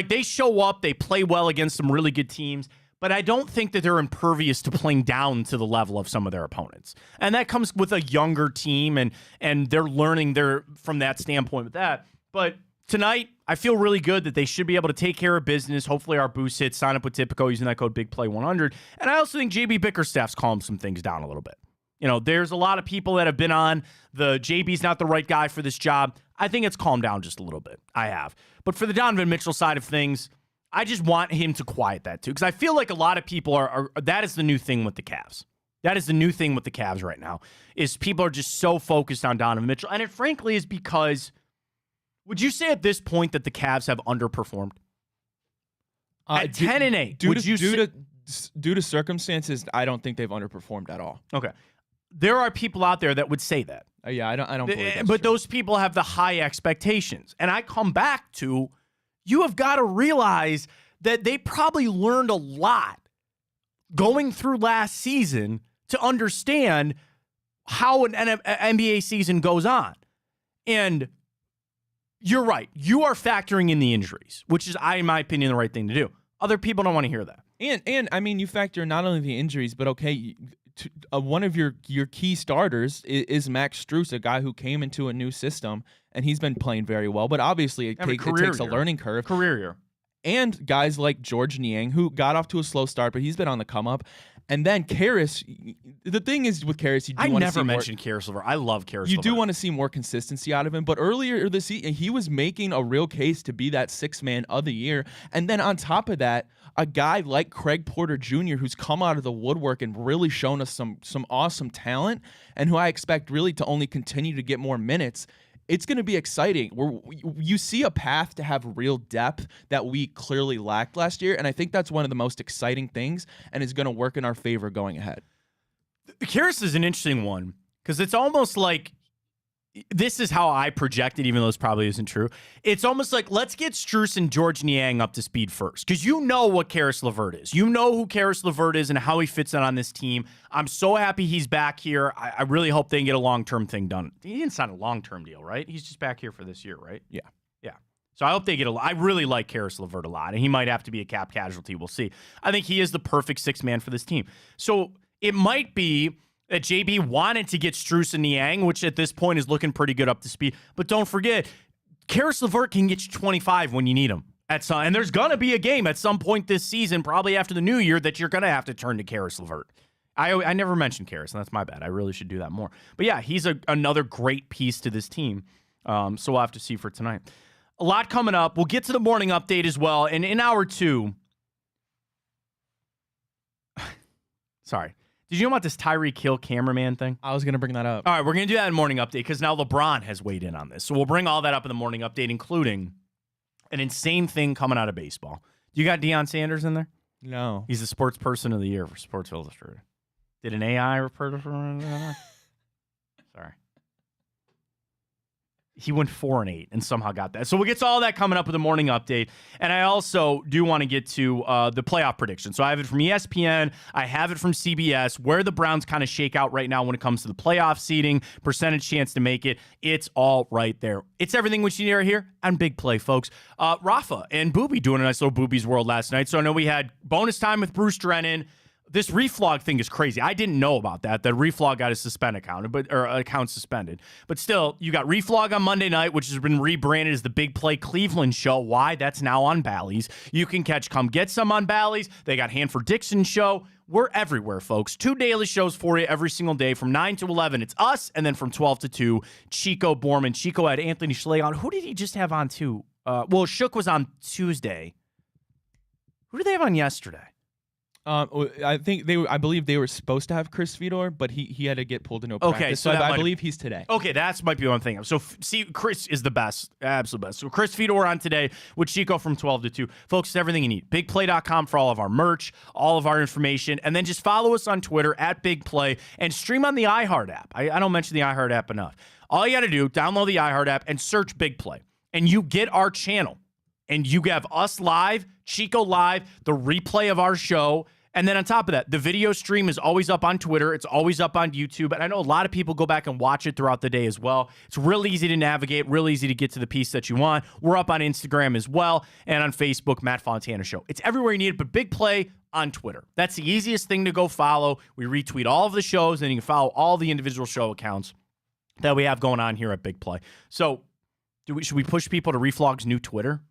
S1: They show up, they play well against some really good teams, but I don't think that they're impervious to playing down to the level of some of their opponents. And that comes with a younger team, and they're learning from that standpoint with that. But tonight, I feel really good that they should be able to take care of business. Hopefully our boost hits, sign up with Tipico using that code BIGPLAY100. And I also think JB Bickerstaff's calmed some things down a little bit. There's a lot of people that have been on the JB's not the right guy for this job. I think it's calmed down just a little bit. I have. But for the Donovan Mitchell side of things, I just want him to quiet that too. Because I feel like a lot of people are that is the new thing with the Cavs. That is the new thing with the Cavs right now, is people are just so focused on Donovan Mitchell. And it frankly is because, would you say at this point that the Cavs have underperformed? At 10-8,
S2: due to circumstances, I don't think they've underperformed at all.
S1: Okay. There are people out there that would say that.
S2: Yeah, I don't believe that's
S1: But
S2: true.
S1: those people have the high expectations. And I come back to, you have got to realize that they probably learned a lot going through last season to understand how an NBA season goes on. And you're right. You are factoring in the injuries, which is, in my opinion, the right thing to do. Other people don't want to hear that.
S2: And I mean, you factor not only the injuries, but okay, one of your key starters is Max Strus, a guy who came into a new system, and he's been playing very well. But obviously, it takes a learning curve.
S1: Career year.
S2: And guys like George Niang, who got off to a slow start, but he's been on the come up. And then Karis, the thing is with Karis, you do want to see
S1: I never mentioned Karis LeVert. I love Karis LeVert.
S2: You do want to see more consistency out of him. But earlier this season, he was making a real case to be that 6th man of the year. And then on top of that, a guy like Craig Porter Jr., who's come out of the woodwork and really shown us some awesome talent, and who I expect really to only continue to get more minutes. It's going to be exciting. You see a path to have real depth that we clearly lacked last year, and I think that's one of the most exciting things and is going to work in our favor going ahead.
S1: Karis is an interesting one because it's almost like, this is how I project it, even though this probably isn't true. It's almost like, let's get Strus and George Niang up to speed first, because you know what Karis LeVert is. You know who Karis LeVert is and how he fits in on this team. I'm so happy he's back here. I really hope they can get a long-term thing done. He didn't sign a long-term deal, right? He's just back here for this year, right?
S2: Yeah.
S1: So I hope they get I really like Karis LeVert a lot, and he might have to be a cap casualty. We'll see. I think he is the perfect 6th man for this team. So it might be that JB wanted to get Strus and Niang, which at this point is looking pretty good up to speed. But don't forget, Karis LeVert can get you 25 when you need him. And there's going to be a game at some point this season, probably after the new year, that you're going to have to turn to Karis LeVert. I never mentioned Karis, and that's my bad. I really should do that more. But yeah, he's another great piece to this team. So we'll have to see for tonight. A lot coming up. We'll get to the morning update as well. And in hour 2, sorry. Did you know about this Tyreek Hill cameraman thing?
S2: I was going to bring that up.
S1: All right, we're going to do that in morning update because now LeBron has weighed in on this. So we'll bring all that up in the morning update, including an insane thing coming out of baseball. You got Deion Sanders in there?
S2: No.
S1: He's the sports person of the year for Sports Illustrated. Did an AI report for him? Sorry. He went 4-8 and somehow got that. So we'll get to all that coming up with the morning update. And I also do want to get to the playoff prediction. So I have it from ESPN. I have it from CBS, where the Browns kind of shake out right now when it comes to the playoff seeding, percentage chance to make it. It's all right there. It's everything we need to hear on Big Play, folks. Rafa and Booby doing a nice little Booby's World last night. So I know we had bonus time with Bruce Drennan. This reflog thing is crazy. I didn't know about that. That reflog got his account suspended. But still, you got reflog on Monday night, which has been rebranded as the Big Play Cleveland Show. Why? That's now on Bally's. You can catch Come Get Some on Bally's. They got Hanford Dixon Show. We're everywhere, folks. 2 daily shows for you every single day from 9 to 11. It's us. And then from 12 to 2, Chico Borman. Chico had Anthony Schley on. Who did he just have on too? Well, Shook was on Tuesday. Who did they have on yesterday?
S2: I believe they were supposed to have Chris Fedor, but he had to get pulled into a practice.
S1: Okay, so
S2: I believe he's today.
S1: Okay, that's might be one thing. So see, Chris is the best, absolute best. So Chris Fedor on today with Chico from 12 to 2. Folks, it's everything you need. BigPlay.com for all of our merch, all of our information, and then just follow us on Twitter at Big Play and stream on the iHeart app. I don't mention the iHeart app enough. All you got to do, download the iHeart app and search Big Play, and you get our channel. And you have us live, Chico live, the replay of our show. And then on top of that, the video stream is always up on Twitter. It's always up on YouTube. And I know a lot of people go back and watch it throughout the day as well. It's real easy to navigate, real easy to get to the piece that you want. We're up on Instagram as well and on Facebook, Matt Fontana Show. It's everywhere you need it, but Big Play on Twitter. That's the easiest thing to go follow. We retweet all of the shows, and you can follow all the individual show accounts that we have going on here at Big Play. So should we push people to Reflog's new Twitter?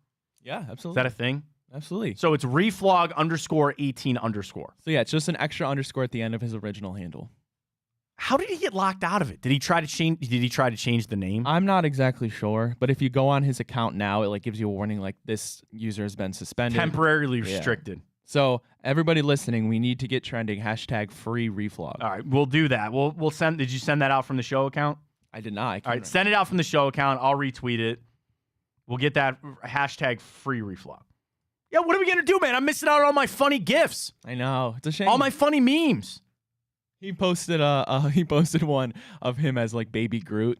S2: Yeah, absolutely.
S1: Is that a thing?
S2: Absolutely.
S1: So it's reflog_18_.
S2: So yeah, it's just an extra underscore at the end of his original handle.
S1: How did he get locked out of it? Did he try to change the name?
S2: I'm not exactly sure, but if you go on his account now, it like gives you a warning like this user has been suspended.
S1: Temporarily restricted.
S2: So everybody listening, we need to get trending #FreeReflog.
S1: All right, we'll do that. We'll send. Did you send that out from the show account?
S2: I did not.
S1: All right, send it out from the show account. I'll retweet it. We'll get that #FreeReflog. Yeah, what are we gonna do, man? I'm missing out on all my funny gifs.
S2: I know, it's a shame.
S1: All my funny memes.
S2: He posted one of him as like baby Groot,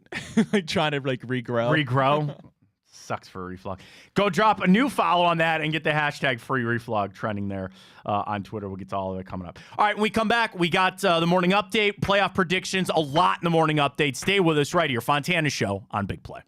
S2: like trying to like regrow.
S1: Sucks for Reflog. Go drop a new follow on that and get the #FreeReflog trending there on Twitter. We'll get to all of it coming up. All right, when we come back, we got the morning update, playoff predictions, a lot in the morning update. Stay with us right here, Fontana Show on Big Play.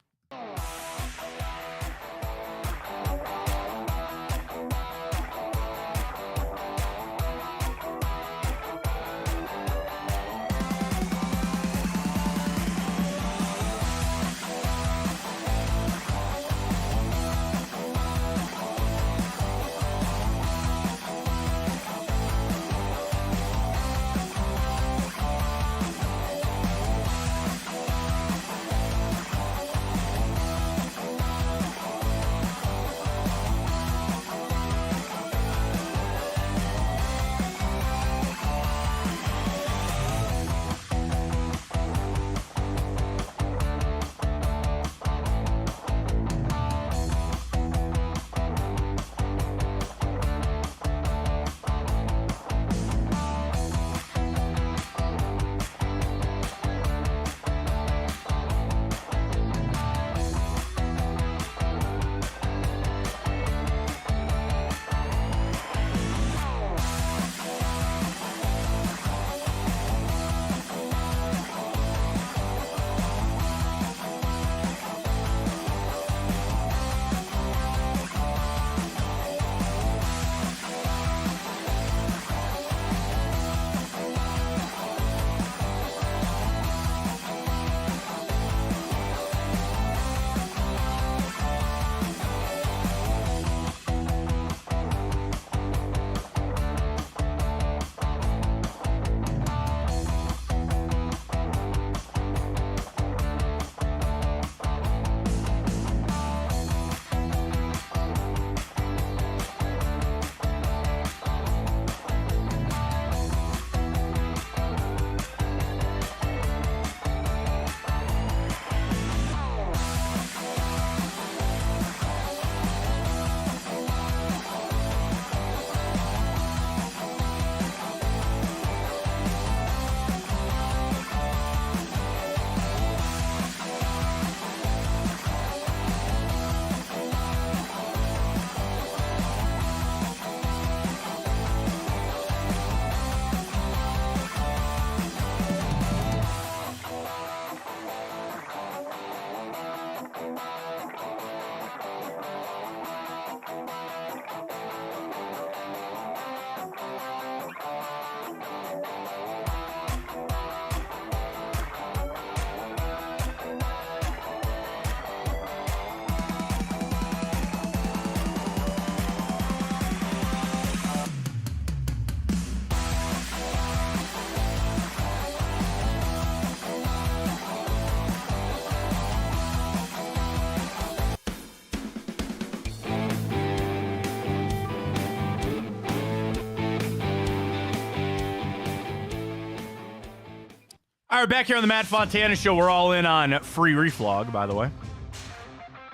S1: All right, back here on the Matt Fontana Show. We're all in on free reflog, by the way.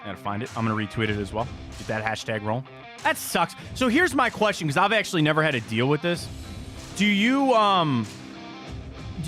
S1: Gotta find it. I'm gonna retweet it as well. Get that hashtag rolling. That sucks. So here's my question, because I've actually never had to deal with this. Do you,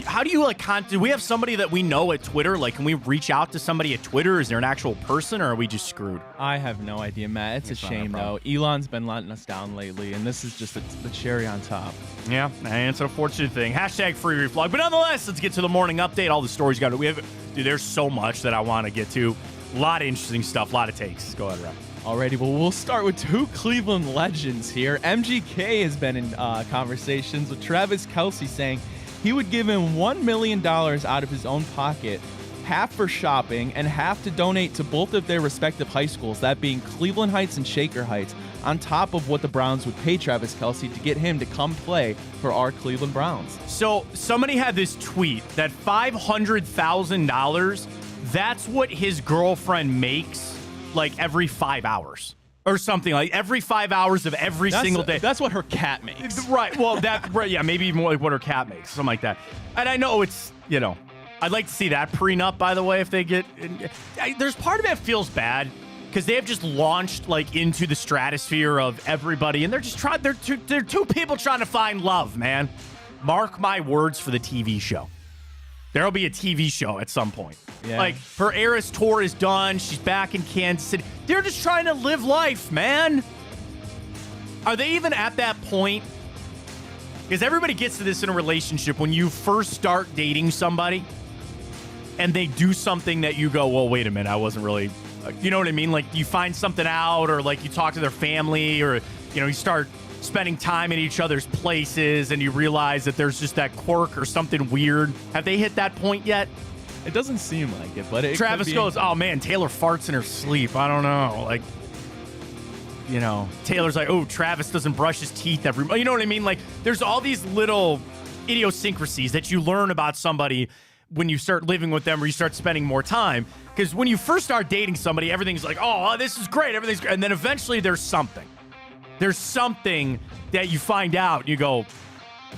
S1: how do you, like, do we have somebody that we know at Twitter? Like, can we reach out to somebody at Twitter? Is there an actual person, or are we just screwed?
S2: I have no idea, Matt. It's a shame, though. Elon's been letting us down lately, and this is just the cherry on top.
S1: Yeah, and it's an unfortunate thing. Hashtag free reflog. But nonetheless, let's get to the morning update. All the stories got. Dude, there's so much that I want to get to. A lot of interesting stuff, a lot of takes. Go ahead, Rob.
S2: Alrighty, well, we'll start with two Cleveland legends here. MGK has been in conversations with Travis Kelce, saying he would give him $1 million out of his own pocket, half for shopping and half to donate to both of their respective high schools, that being Cleveland Heights and Shaker Heights, on top of what the Browns would pay Travis Kelce to get him to come play for our Cleveland Browns.
S1: So somebody had this tweet that $500,000, that's what his girlfriend makes like every 5 hours or something, like every 5 hours of every single day.
S2: That's what her cat makes.
S1: Right. Well, yeah, maybe even more like what her cat makes, something like that. And I know it's, I'd like to see that prenup, by the way, if they get. There's part of it that feels bad because they have just launched like into the stratosphere of everybody, and they're just trying. They're two people trying to find love, man. Mark my words for the TV show. There'll be a TV show at some point.
S2: Yeah.
S1: Like, her Eras tour is done. She's back in Kansas City. They're just trying to live life, man. Are they even at that point? Because everybody gets to this in a relationship when you first start dating somebody and they do something that you go, well, wait a minute, I wasn't really, you know what I mean? Like, you find something out, or like you talk to their family, or, you start spending time at each other's places and you realize that there's just that quirk or something weird. Have they hit that point yet?
S2: It doesn't seem like it, but it
S1: Travis
S2: could be.
S1: goes, oh man, Taylor farts in her sleep. I don't know. Like, Taylor's like, oh, Travis doesn't brush his teeth every, you know what I mean? Like, there's all these little idiosyncrasies that you learn about somebody when you start living with them or you start spending more time. Because when you first start dating somebody, everything's like, oh, this is great. Everything's great. And then eventually there's something. There's something that you find out and you go,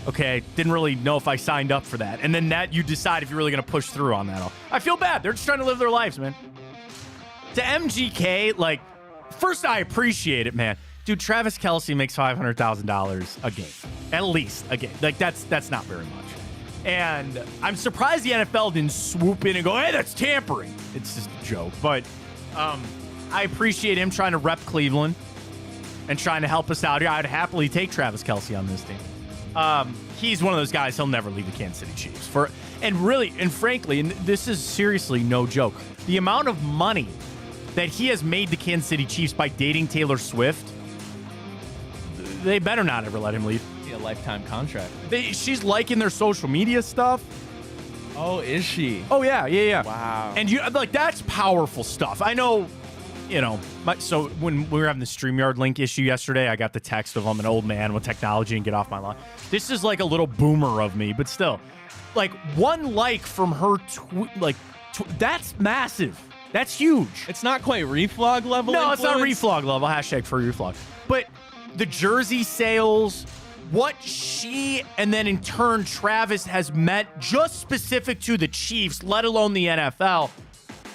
S1: okay, didn't really know if I signed up for that. And then that you decide if you're really going to push through on that. I feel bad. They're just trying to live their lives, man. To MGK, like, first, I appreciate it, man. Dude, Travis Kelce makes $500,000 a game. At least a game. Like, that's not very much. And I'm surprised the NFL didn't swoop in and go, hey, that's tampering. It's just a joke. But I appreciate him trying to rep Cleveland and trying to help us out here. I'd happily take Travis Kelce on this team. He's one of those guys, he'll never leave the Kansas City Chiefs. And frankly, and this is seriously no joke, the amount of money that he has made the Kansas City Chiefs by dating Taylor Swift, they better not ever let him leave.
S2: A lifetime contract.
S1: She's liking their social media stuff.
S2: Oh, is she?
S1: Oh, yeah.
S2: Wow.
S1: And that's powerful stuff. I know, so when we were having the StreamYard link issue yesterday, I got the text of I'm an old man with technology and get off my lawn. This is like a little boomer of me, but still, like, one like from her, that's massive. That's huge.
S2: It's not quite reflog level.
S1: No,
S2: influence.
S1: it's not reflog level. Hashtag for reflog. But the jersey sales, what she and then in turn Travis has meant just specific to the Chiefs, let alone the NFL.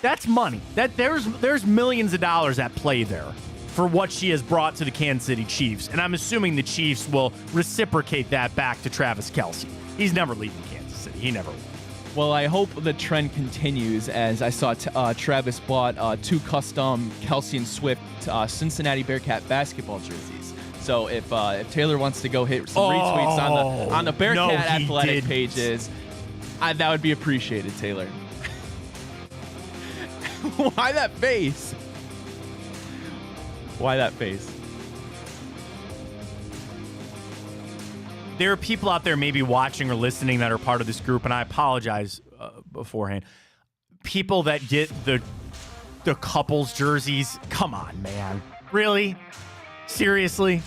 S1: That's money. There's millions of dollars at play there for what she has brought to the Kansas City Chiefs. And I'm assuming the Chiefs will reciprocate that back to Travis Kelce. He's never leaving Kansas City. He never will.
S2: Well, I hope the trend continues, as I saw Travis bought two custom Kelce and Swift Cincinnati Bearcat basketball jerseys. So if Taylor wants to go hit some retweets on the Bearcat athletic pages, that would be appreciated, Taylor. Why that face? Why that face?
S1: There are people out there maybe watching or listening that are part of this group, and I apologize beforehand. People that get the couples jerseys. Come on, man. Really? Seriously?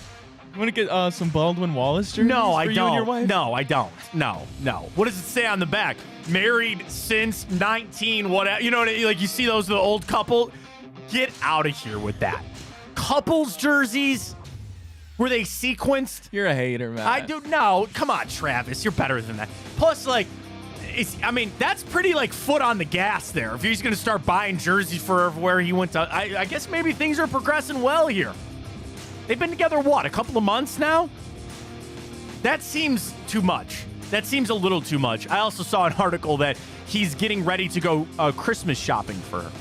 S2: You want to get some Baldwin Wallace jerseys?
S1: No, I
S2: for
S1: don't.
S2: You and your wife?
S1: No, I don't. No. What does it say on the back? Married since 19, whatever. You know what I mean? Like, you see those, the old couple? Get out of here with that. Couples jerseys? Were they sequenced?
S2: You're a hater, man.
S1: I do. No, come on, Travis. You're better than that. Plus, like, that's pretty like foot on the gas there. If he's going to start buying jerseys for everywhere he went to, I guess maybe things are progressing well here. They've been together, what, a couple of months now? That seems too much. That seems a little too much. I also saw an article that he's getting ready to go Christmas shopping for her.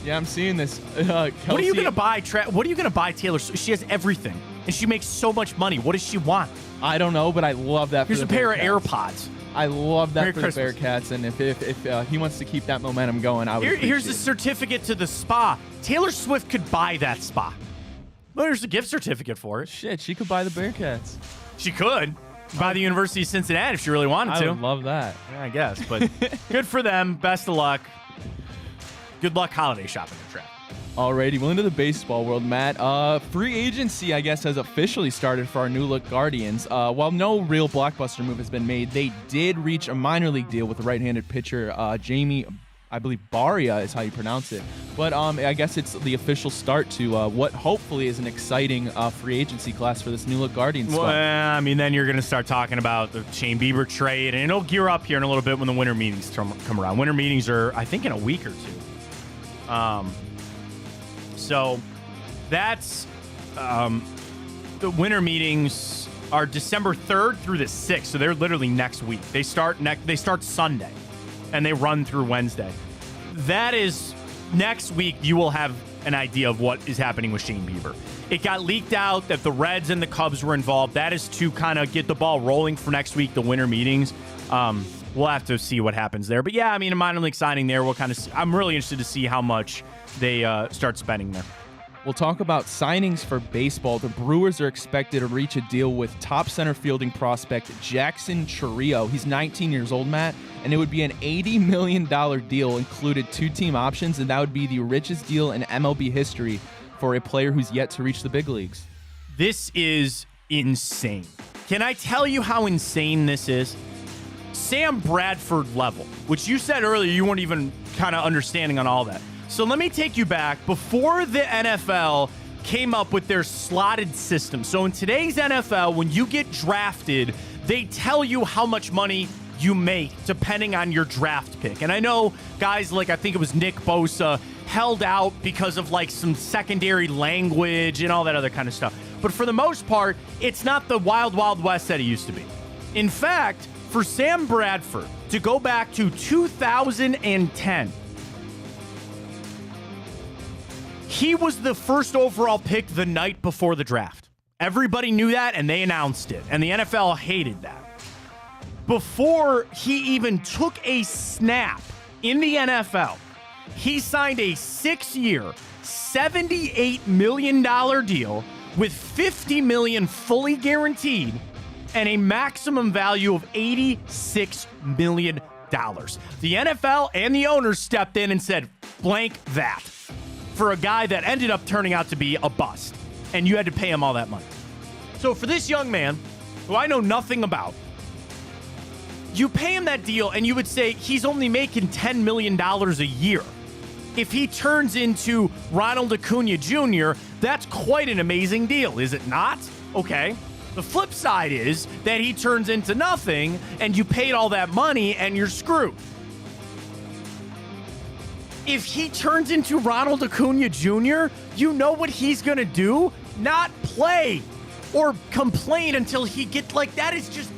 S2: Yeah, I'm seeing this.
S1: What are you going to buy, What are you going to buy, Taylor? She has everything, and she makes so much money. What does she want?
S2: I don't know, but I love that.
S1: Here's
S2: for
S1: a
S2: the
S1: pair of
S2: Bearcats.
S1: AirPods.
S2: I love that
S1: Merry
S2: for
S1: Christmas.
S2: the Bearcats, and if he wants to keep that momentum going, I would.
S1: Here's a
S2: appreciate it.
S1: certificate to the spa. Taylor Swift could buy that spa. Well, there's a gift certificate for it.
S2: Shit, she could buy the Bearcats.
S1: She could buy the University of Cincinnati if she really wanted
S2: I
S1: to.
S2: would love that.
S1: Yeah, I guess, but good for them. Best of luck. Good luck holiday shopping at Trap.
S2: Alrighty, well, into the baseball world, Matt. Free agency, I guess, has officially started for our new look Guardians. While no real blockbuster move has been made, they did reach a minor league deal with the right-handed pitcher Jamie, I believe Barria is how you pronounce it. But I guess it's the official start to what hopefully is an exciting free agency class for this new look Guardians
S1: Well,
S2: squad.
S1: I mean, then you're going to start talking about the Shane Bieber trade, and it'll gear up here in a little bit when the winter meetings come around. Winter meetings are, I think, in a week or two. So that's the winter meetings are December 3rd through the 6th, so they're literally next week. They start Sunday, and they run through Wednesday. That is next week. You will have an idea of what is happening with Shane Bieber. It got leaked out that the Reds and the Cubs were involved. That is to kind of get the ball rolling for next week, the winter meetings. We'll have to see what happens there. But yeah, I mean, a minor league signing there. We'll kind of see. I'm really interested to see how much they start spending there.
S2: We'll talk about signings for baseball. The Brewers are expected to reach a deal with top center fielding prospect Jackson Chourio. He's 19 years old, Matt, and it would be an $80 million deal, included 2 team options, and that would be the richest deal in MLB history for a player who's yet to reach the big leagues.
S1: This is insane. Can I tell you how insane this is? Sam Bradford level, which you said earlier you weren't even kind of understanding on all that. So let me take you back before the NFL came up with their slotted system. So in today's NFL, when you get drafted, they tell you how much money you make depending on your draft pick. And I know guys like, I think it was Nick Bosa, held out because of like some secondary language and all that other kind of stuff. But for the most part, it's not the wild, wild west that it used to be. In fact, for Sam Bradford to go back to 2010, he was the first overall pick the night before the draft. Everybody knew that, and they announced it, and the NFL hated that. Before he even took a snap in the NFL, he signed a 6-year, $78 million deal with $50 million fully guaranteed and a maximum value of $86 million. The NFL and the owners stepped in and said, blank that, for a guy that ended up turning out to be a bust, and you had to pay him all that money. So for this young man, who I know nothing about, you pay him that deal, and you would say he's only making $10 million a year. If he turns into Ronald Acuna Jr., that's quite an amazing deal, is it not? Okay. The flip side is that he turns into nothing, and you paid all that money, and you're screwed. If he turns into Ronald Acuna Jr., you know what he's going to do? Not play or complain until he gets like that. Is just,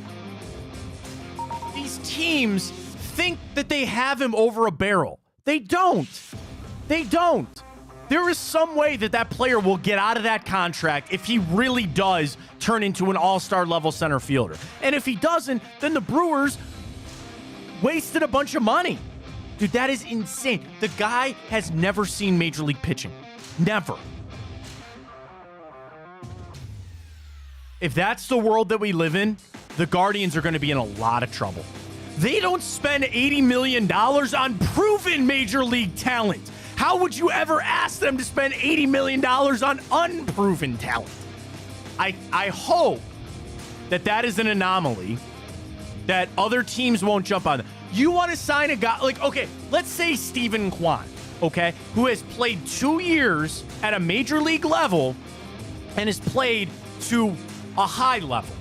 S1: these teams think that they have him over a barrel. They don't. They don't. There is some way that that player will get out of that contract if he really does turn into an all-star level center fielder. And if he doesn't, then the Brewers wasted a bunch of money. Dude, that is insane. The guy has never seen Major League pitching. Never. If that's the world that we live in, the Guardians are going to be in a lot of trouble. They don't spend $80 million on proven Major League talent. How would you ever ask them to spend $80 million on unproven talent? I hope that that is an anomaly, that other teams won't jump on. You want to sign a guy, like, okay, let's say Steven Kwan, okay, who has played 2 years at a major league level and has played to a high level.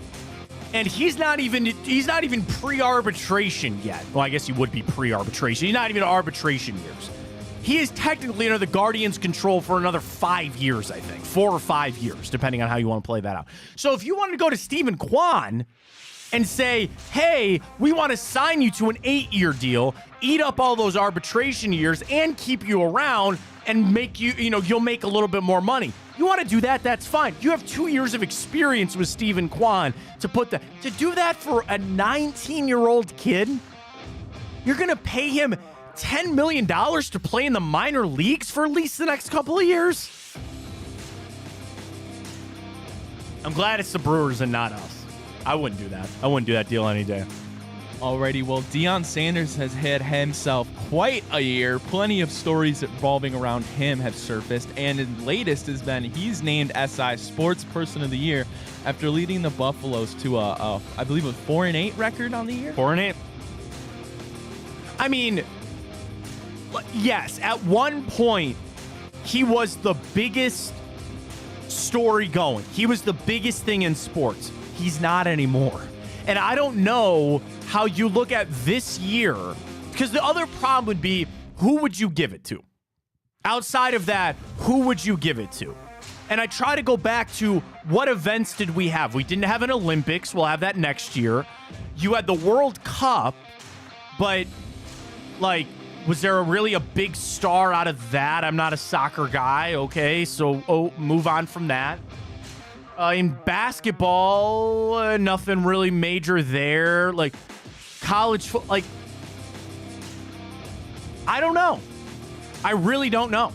S1: And he's not even pre-arbitration yet. Well, I guess he would be pre-arbitration. He's not even arbitration years. He is technically under the Guardians' control for another 5 years, I think. 4 or 5 years, depending on how you want to play that out. So if you wanted to go to Stephen Kwan and say, hey, we want to sign you to an 8-year deal, eat up all those arbitration years, and keep you around and make you'll make a little bit more money. You want to do that, that's fine. You have 2 years of experience with Stephen Kwan to do that for a 19-year-old kid. You're going to pay him $10 million to play in the minor leagues for at least the next couple of years? I'm glad it's the Brewers and not us. I wouldn't do that. I wouldn't do that deal any day.
S2: Alrighty, well, Deion Sanders has had himself quite a year. Plenty of stories revolving around him have surfaced, and the latest has been he's named SI Sports Person of the Year after leading the Buffaloes to I believe a 4-8 record on the year.
S1: 4-8. I mean, yes, at one point he was the biggest story going. He was the biggest thing in sports. He's not anymore. And I don't know how you look at this year, because the other problem would be, who would you give it to? Outside of that, who would you give it to? And I try to go back to what events did we have? We didn't have an Olympics. We'll have that next year. You had the World Cup, but like, was there really a big star out of that? I'm not a soccer guy. Okay, so move on from that. In basketball, nothing really major there. Like college football, like I don't know. I really don't know.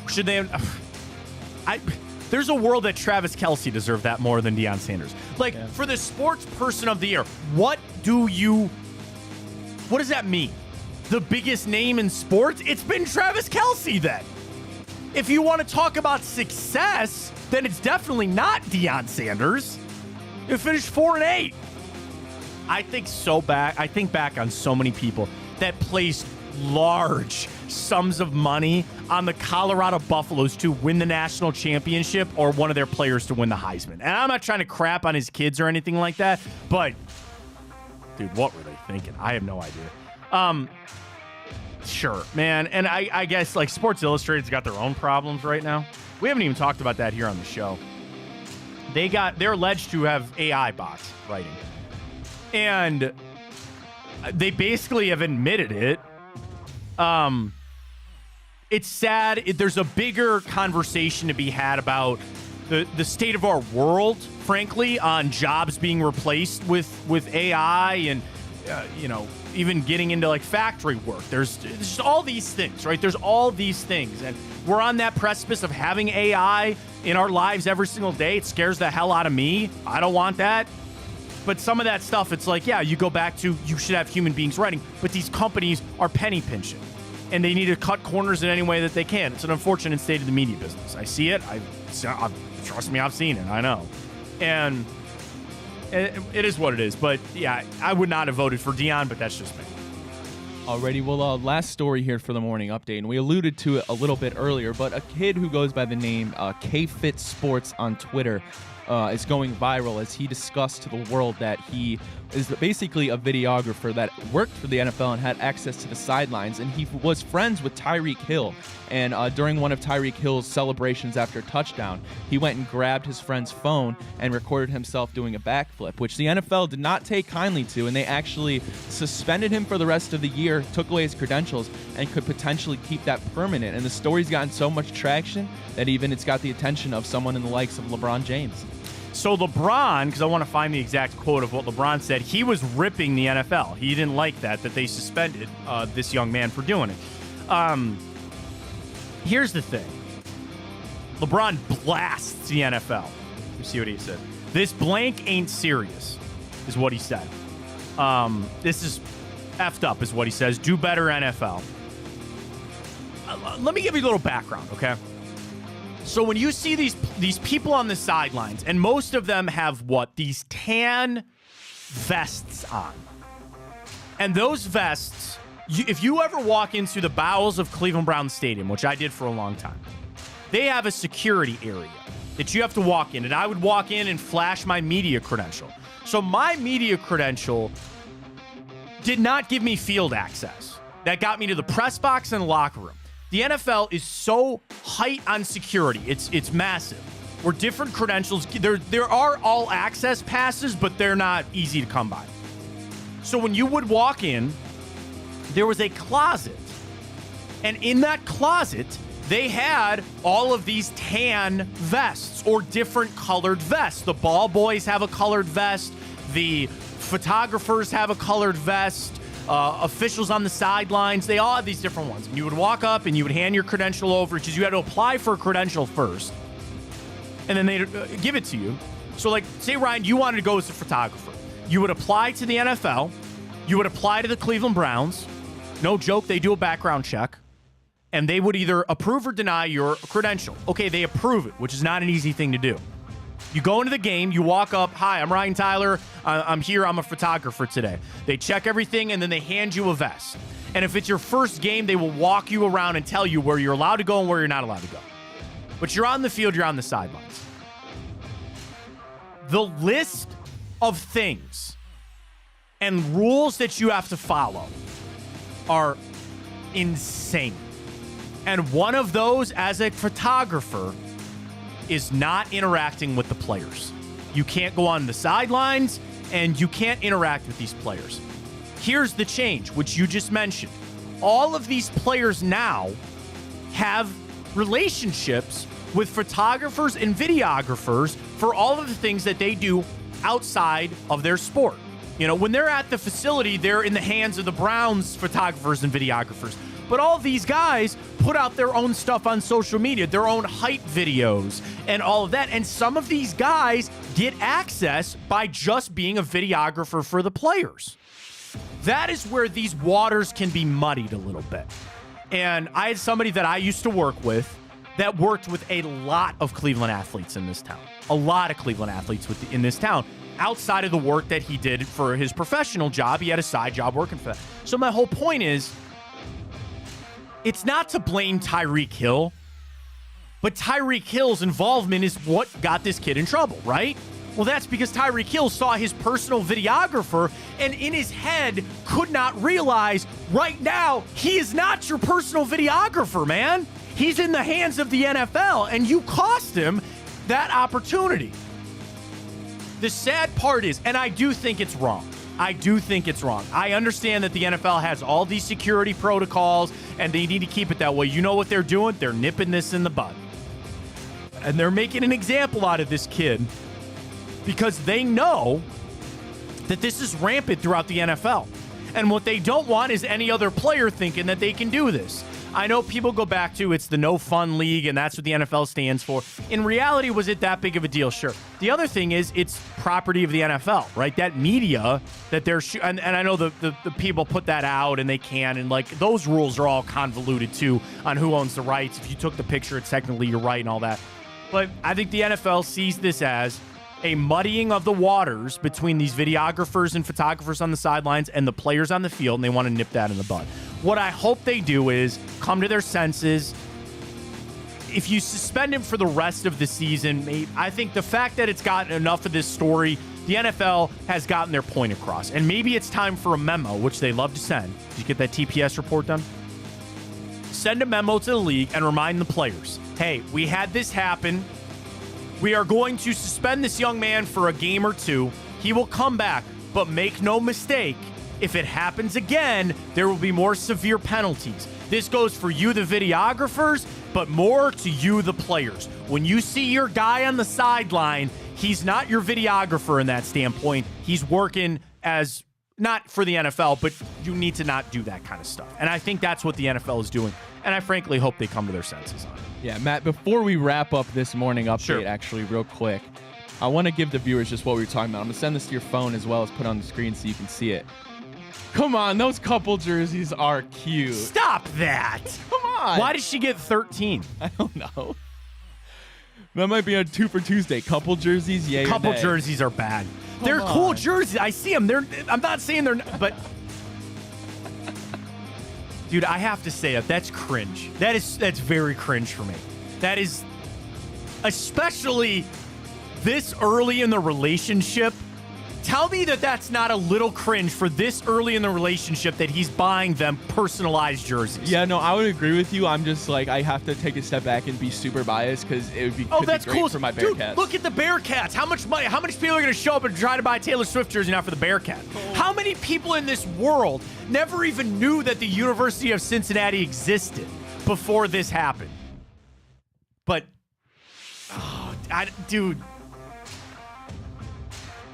S1: Should they? There's a world that Travis Kelce deserved that more than Deion Sanders. Like for the sports person of the year, what does that mean? The biggest name in sports? It's been Travis Kelce then. If you want to talk about success, then it's definitely not Deion Sanders. He finished 4-8. I think back on so many people that placed large sums of money on the Colorado Buffaloes to win the national championship or one of their players to win the Heisman. And I'm not trying to crap on his kids or anything like that, but dude, what were they thinking? I have no idea. Sure, man. And I guess like Sports Illustrated's got their own problems right now. We haven't even talked about that here on the show. They're alleged to have AI bots writing. And they basically have admitted it. It's sad. There's a bigger conversation to be had about the state of our world, frankly, on jobs being replaced with AI and, even getting into like factory work. There's just all these things, right? There's all these things. And we're on that precipice of having AI in our lives every single day. It scares the hell out of me. I don't want that. But some of that stuff, it's like, yeah, you go back to you should have human beings writing. But these companies are penny pinching. And they need to cut corners in any way that they can. It's an unfortunate state of the media business. I see it. Trust me, I've seen it. I know. And it is what it is. But, yeah, I would not have voted for Deion, but that's just me.
S2: Alrighty, well, last story here for the morning update, and we alluded to it a little bit earlier, but a kid who goes by the name KFit Sports on Twitter is going viral as he discussed to the world that he is basically a videographer that worked for the NFL and had access to the sidelines, and he was friends with Tyreek Hill. And during one of Tyreek Hill's celebrations after a touchdown, he went and grabbed his friend's phone and recorded himself doing a backflip, which the NFL did not take kindly to, and they actually suspended him for the rest of the year, took away his credentials, and could potentially keep that permanent. And the story's gotten so much traction that even it's got the attention of someone in the likes of LeBron James.
S1: So LeBron, because I want to find the exact quote of what LeBron said, he was ripping the NFL. He didn't like that they suspended this young man for doing it. Here's the thing. LeBron blasts the NFL. You see what he said. This blank ain't serious, is what he said. This is effed up, is what he says. Do better, NFL. Let me give you a little background, okay? So when you see these people on the sidelines, and most of them have what? These tan vests on. And those vests, if you ever walk into the bowels of Cleveland Browns Stadium, which I did for a long time, they have a security area. that you have to walk in, and I would walk in and flash my media credential. So my media credential did not give me field access. That got me to the press box and the locker room. The NFL is so height on security. It's massive. We're different credentials. There are all access passes, but they're not easy to come by. So when you would walk in, there was a closet. And in that closet, they had all of these tan vests or different colored vests. The ball boys have a colored vest. The photographers have a colored vest. Officials on the sidelines, they all have these different ones. And you would walk up and you would hand your credential over, because you had to apply for a credential first. And then they'd give it to you. So like, say, Ryan, you wanted to go as a photographer. You would apply to the NFL. You would apply to the Cleveland Browns. No joke, they do a background check. And they would either approve or deny your credential. Okay, they approve it, which is not an easy thing to do. You go into the game, you walk up, hi, I'm Ryan Tyler, I'm here, I'm a photographer today. They check everything, and then they hand you a vest. And if it's your first game, they will walk you around and tell you where you're allowed to go and where you're not allowed to go. But you're on the field, you're on the sidelines. The list of things and rules that you have to follow are insane. And one of those, as a photographer, is not interacting with the players. You can't go on the sidelines, and you can't interact with these players. Here's the change, which you just mentioned. All of these players now have relationships with photographers and videographers for all of the things that they do outside of their sport. You know, when they're at the facility, they're in the hands of the Browns photographers and videographers. But all these guys put out their own stuff on social media, their own hype videos and all of that. And some of these guys get access by just being a videographer for the players. That is where these waters can be muddied a little bit. And I had somebody that I used to work with that worked with a lot of Cleveland athletes in this town. A lot of Cleveland athletes in this town. Outside of the work that he did for his professional job, he had a side job working for that. So my whole point is, it's not to blame Tyreek Hill, but Tyreek Hill's involvement is what got this kid in trouble, right? Well, that's because Tyreek Hill saw his personal videographer and in his head could not realize right now he is not your personal videographer, man. He's in the hands of the NFL, and you cost him that opportunity. The sad part is, and I do think it's wrong. I understand that the NFL has all these security protocols, and they need to keep it that way. You know what they're doing? They're nipping this in the bud. And they're making an example out of this kid because they know that this is rampant throughout the NFL. And what they don't want is any other player thinking that they can do this. I know people go back to it's the no fun league, and that's what the NFL stands for. In reality, was it that big of a deal? Sure. The other thing is it's property of the NFL, right? That media that they're and I know the people put that out and they can, and like those rules are all convoluted too on who owns the rights. If you took the picture, it's technically your right and all that. But I think the NFL sees this as a muddying of the waters between these videographers and photographers on the sidelines and the players on the field, and they want to nip that in the bud. What I hope they do is come to their senses. If you suspend him for the rest of the season, I think the fact that it's gotten enough of this story, the NFL has gotten their point across. And maybe it's time for a memo, which they love to send. Did you get that TPS report done? Send a memo to the league and remind the players, hey, we had this happen. We are going to suspend this young man for a game or two. He will come back, but make no mistake, if it happens again, there will be more severe penalties. This goes for you, the videographers, but more to you, the players. When you see your guy on the sideline, he's not your videographer in that standpoint. He's working as, not for the NFL, but you need to not do that kind of stuff. And I think that's what the NFL is doing. And I frankly hope they come to their senses on it.
S2: Yeah, Matt, before we wrap up this morning update, actually, real quick, I want to give the viewers just what we were talking about. I'm going to send this to your phone as well as put on the screen so you can see it. Come on, those couple jerseys are cute.
S1: Stop that.
S2: Come on.
S1: Why did she get 13?
S2: I don't know. That might be a 2 for Tuesday. Couple jerseys, yay or
S1: Couple
S2: nay.
S1: jerseys are bad. They're cool jerseys. I see them. I'm not saying they're not, but dude, I have to say that's cringe. That's very cringe for me. That is especially this early in the relationship. Tell me that that's not a little cringe for this early in the relationship that he's buying them personalized jerseys.
S2: Yeah, no, I would agree with you. I'm just like, I have to take a step back and be super biased because it would be,
S1: That's
S2: be great
S1: cool
S2: for my
S1: Dude,
S2: Bearcats.
S1: look at the Bearcats. How much money? How many people are going to show up and try to buy a Taylor Swift jersey now for the Bearcats? How many people in this world never even knew that the University of Cincinnati existed before this happened? But, dude.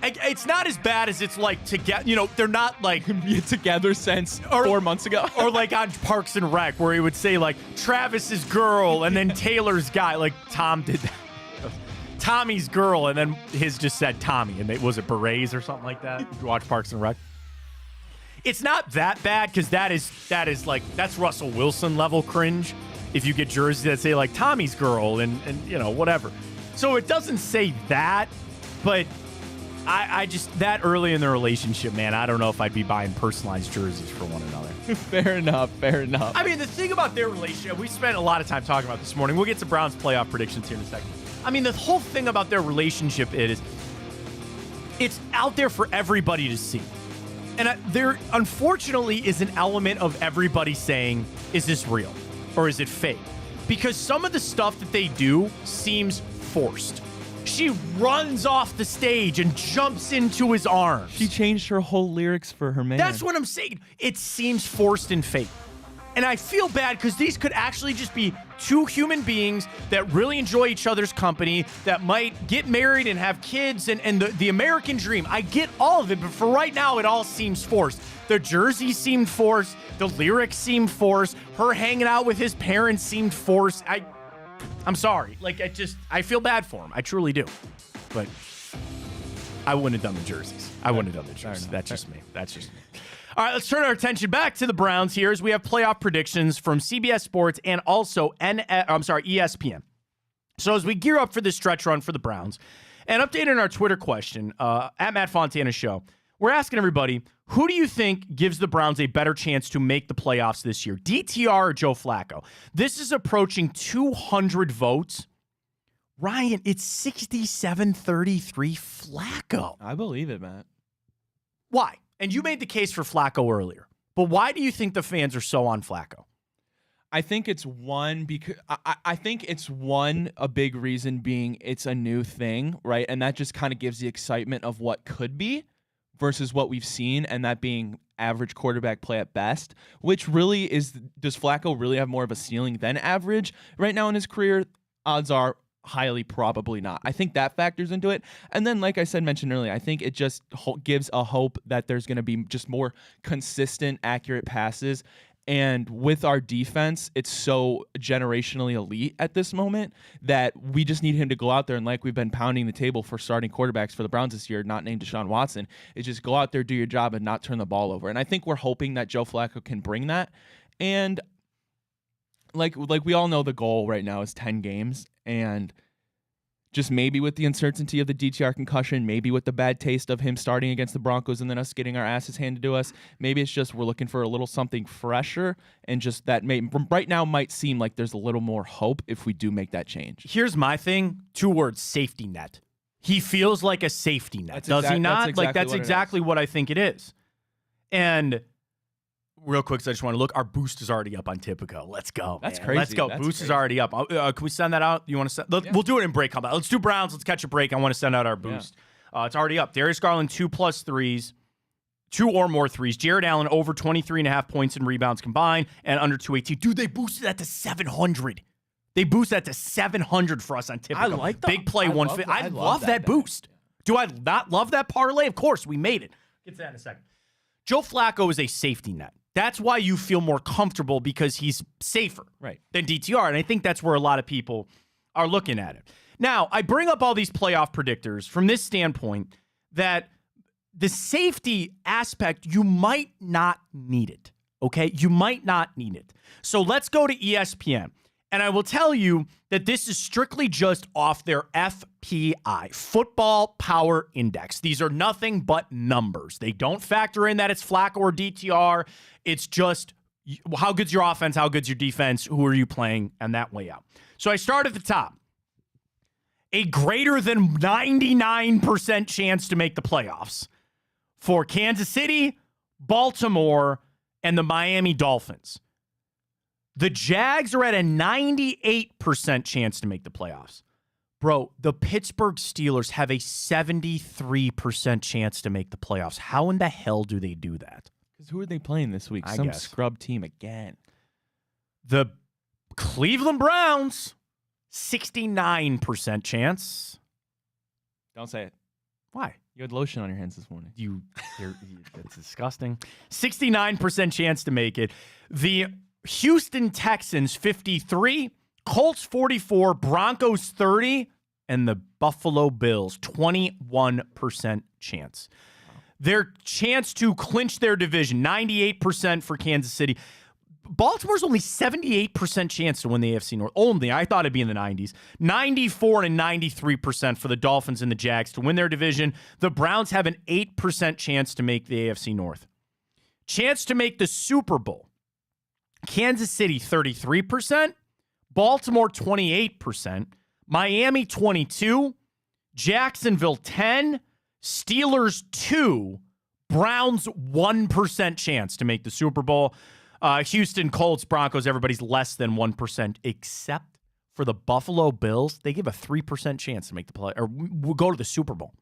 S1: It's not as bad as it's like to get, they're not like
S2: together since 4 months ago.
S1: Or like on Parks and Rec where he would say like Travis's girl and then Taylor's guy. Like Tom did that. Tommy's girl and then his just said Tommy. And was it Berets or something like that? Did you watch Parks and Rec? It's not that bad because that's Russell Wilson level cringe. If you get jerseys that say like Tommy's girl and whatever. So it doesn't say that, but I just, that early in the relationship, man, I don't know if I'd be buying personalized jerseys for one another.
S2: Fair enough.
S1: I mean, the thing about their relationship, we spent a lot of time talking about this morning. We'll get to Browns playoff predictions here in a second. I mean, the whole thing about their relationship is it's out there for everybody to see. And there, unfortunately, is an element of everybody saying, is this real or is it fake? Because some of the stuff that they do seems forced. She runs off the stage and jumps into his arms.
S2: She changed her whole lyrics for her man.
S1: That's what I'm saying. It seems forced and fake. And I feel bad because these could actually just be two human beings that really enjoy each other's company, that might get married and have kids and the American dream. I get all of it, but for right now, it all seems forced. The jersey seemed forced. The lyrics seemed forced. Her hanging out with his parents seemed forced. I'm sorry. Like, I feel bad for him. I truly do. But I wouldn't have done the jerseys. That's just me. All right, let's turn our attention back to the Browns here as we have playoff predictions from CBS Sports and also ESPN. So as we gear up for this stretch run for the Browns, and updating our Twitter question at Matt Fontana Show, we're asking everybody, who do you think gives the Browns a better chance to make the playoffs this year, DTR or Joe Flacco? This is approaching 200 votes. Ryan, it's 67-33 Flacco.
S2: I believe it, Matt.
S1: Why? And you made the case for Flacco earlier, but why do you think the fans are so on Flacco?
S2: I think it's a big reason being it's a new thing, right? And that just kind of gives the excitement of what could be versus what we've seen, and that being average quarterback play at best, which really is, does Flacco really have more of a ceiling than average right now in his career? Odds are highly probably not. I think that factors into it. And then, like I mentioned earlier, I think it just gives a hope that there's going to be just more consistent, accurate passes. And with our defense, it's so generationally elite at this moment that we just need him to go out there. And like we've been pounding the table for starting quarterbacks for the Browns this year, not named Deshaun Watson, is just go out there, do your job, and not turn the ball over. And I think we're hoping that Joe Flacco can bring that. And like we all know, the goal right now is 10 games. And just maybe with the uncertainty of the DTR concussion, maybe with the bad taste of him starting against the Broncos and then us getting our asses handed to us, maybe it's just we're looking for a little something fresher, and just that right now might seem like there's a little more hope if we do make that change.
S1: Here's my thing, 2 words, safety net. He feels like a safety net, does he not? That's exactly what I think it is. And real quick, so I just want to look. Our boost is already up on Tipico. Let's go.
S2: That's
S1: man.
S2: crazy.
S1: Let's go.
S2: That's
S1: boost
S2: crazy.
S1: is already up. Can we send that out? You want to send?
S2: Yeah.
S1: We'll do it in break. How about? Let's do Browns. Let's catch a break. I want to send out our boost. Yeah. It's already up. Darius Garland 2+ threes, 2 or more threes. Jared Allen over 23.5 points and rebounds combined, and under 218. Dude, they boosted that to 700. They boosted that to 700 for us on Tipico.
S2: I like that.
S1: Big play 150. I love that boost. Do I not love that parlay? Of course, we made it. Get to that in a second. Joe Flacco is a safety net. That's why you feel more comfortable, because he's safer than DTR. And I think that's where a lot of people are looking at it. Now, I bring up all these playoff predictors from this standpoint that the safety aspect, you might not need it, okay? You might not need it. So let's go to ESPN. And I will tell you that this is strictly just off their FPI, Football Power Index. These are nothing but numbers. They don't factor in that it's Flacco or DTR. It's just how good's your offense, how good's your defense, who are you playing, and that way out. So I start at the top. a greater than 99% chance to make the playoffs for Kansas City, Baltimore, and the Miami Dolphins. The Jags are at a 98% chance to make the playoffs. Bro, the Pittsburgh Steelers have a 73% chance to make the playoffs. How in the hell do they do that?
S2: Because who are they playing this week?
S1: I
S2: Some
S1: guess.
S2: scrub team again.
S1: The Cleveland Browns, 69% chance.
S2: Don't say it.
S1: Why?
S2: You had lotion on your hands this morning.
S1: That's disgusting. 69% chance to make it. The Houston Texans, 53. Colts, 44. Broncos, 30. And the Buffalo Bills, 21% chance. Wow. Their chance to clinch their division, 98% for Kansas City. Baltimore's only 78% chance to win the AFC North. Only. I thought it'd be in the 90s. 94 and 93% for the Dolphins and the Jags to win their division. The Browns have an 8% chance to make the AFC North. Chance to make the Super Bowl. Kansas City, 33%. Baltimore, 28%. Miami, 22%. Jacksonville, 10%. Steelers, 2%. Browns, 1% chance to make the Super Bowl. Houston, Colts, Broncos, everybody's less than 1%, except for the Buffalo Bills. They give a 3% chance to make the play or go to the Super Bowl.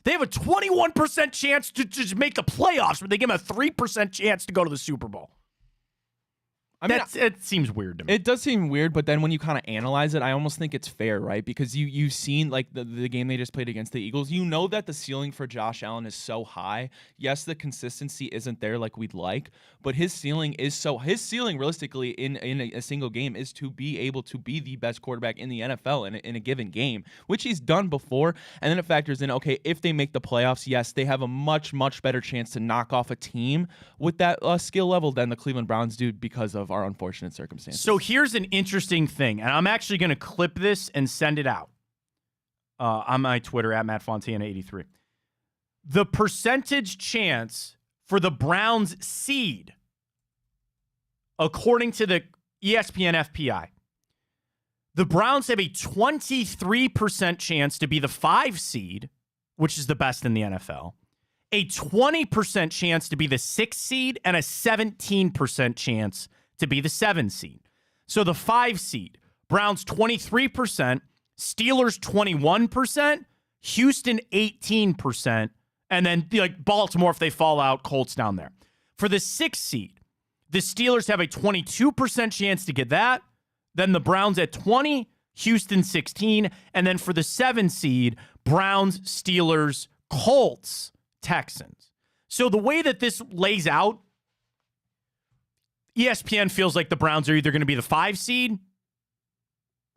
S1: They have a 21% chance to just make the playoffs, but they give them a 3% chance to go to the Super Bowl. I mean, it seems weird to me.
S2: It does seem weird, but then when you kind of analyze it, I almost think it's fair, right? Because you've seen like the game they just played against the Eagles. You know that the ceiling for Josh Allen is so high. Yes, the consistency isn't there like we'd like, but his ceiling realistically in a single game is to be able to be the best quarterback in the NFL in a given game, which he's done before. And then it factors in, okay, if they make the playoffs, yes, they have a much, much better chance to knock off a team with that skill level than the Cleveland Browns do because of our unfortunate circumstances.
S1: So here's an interesting thing, and I'm actually going to clip this and send it out on my Twitter at MattFontana83. The percentage chance for the Browns seed, according to the ESPN FPI, the Browns have a 23% chance to be the 5 seed, which is the best in the NFL, a 20% chance to be the 6 seed, and a 17% chance to be the 7 seed. So the 5 seed, Browns 23%, Steelers 21%, Houston 18%, and then like Baltimore, if they fall out, Colts down there. For the 6 seed, the Steelers have a 22% chance to get that, then the Browns at 20%, Houston 16%, and then for the 7 seed, Browns, Steelers, Colts, Texans. So the way that this lays out, ESPN feels like the Browns are either going to be the 5 seed.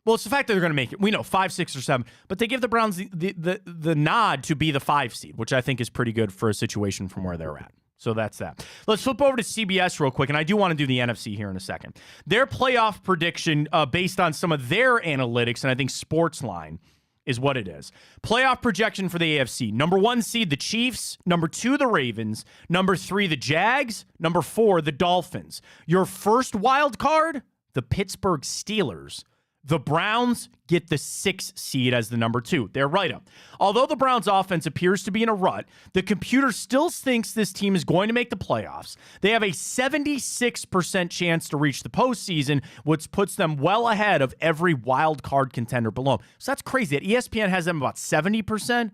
S1: Well, it's the fact that they're going to make it. We know 5, 6, or 7, but they give the Browns the nod to be the 5 seed, which I think is pretty good for a situation from where they're at. So that's that. Let's flip over to CBS real quick, and I do want to do the NFC here in a second. Their playoff prediction, based on some of their analytics, and I think Sportsline, is what it is. Playoff projection for the AFC. Number 1 seed, the Chiefs. Number 2, the Ravens. Number 3, the Jags. Number 4, the Dolphins. Your first wild card, the Pittsburgh Steelers. The Browns get the 6th seed as the number 2. They're right up. Although the Browns offense appears to be in a rut, the computer still thinks this team is going to make the playoffs. They have a 76% chance to reach the postseason, which puts them well ahead of every wild card contender below. So that's crazy. ESPN has them about 70%.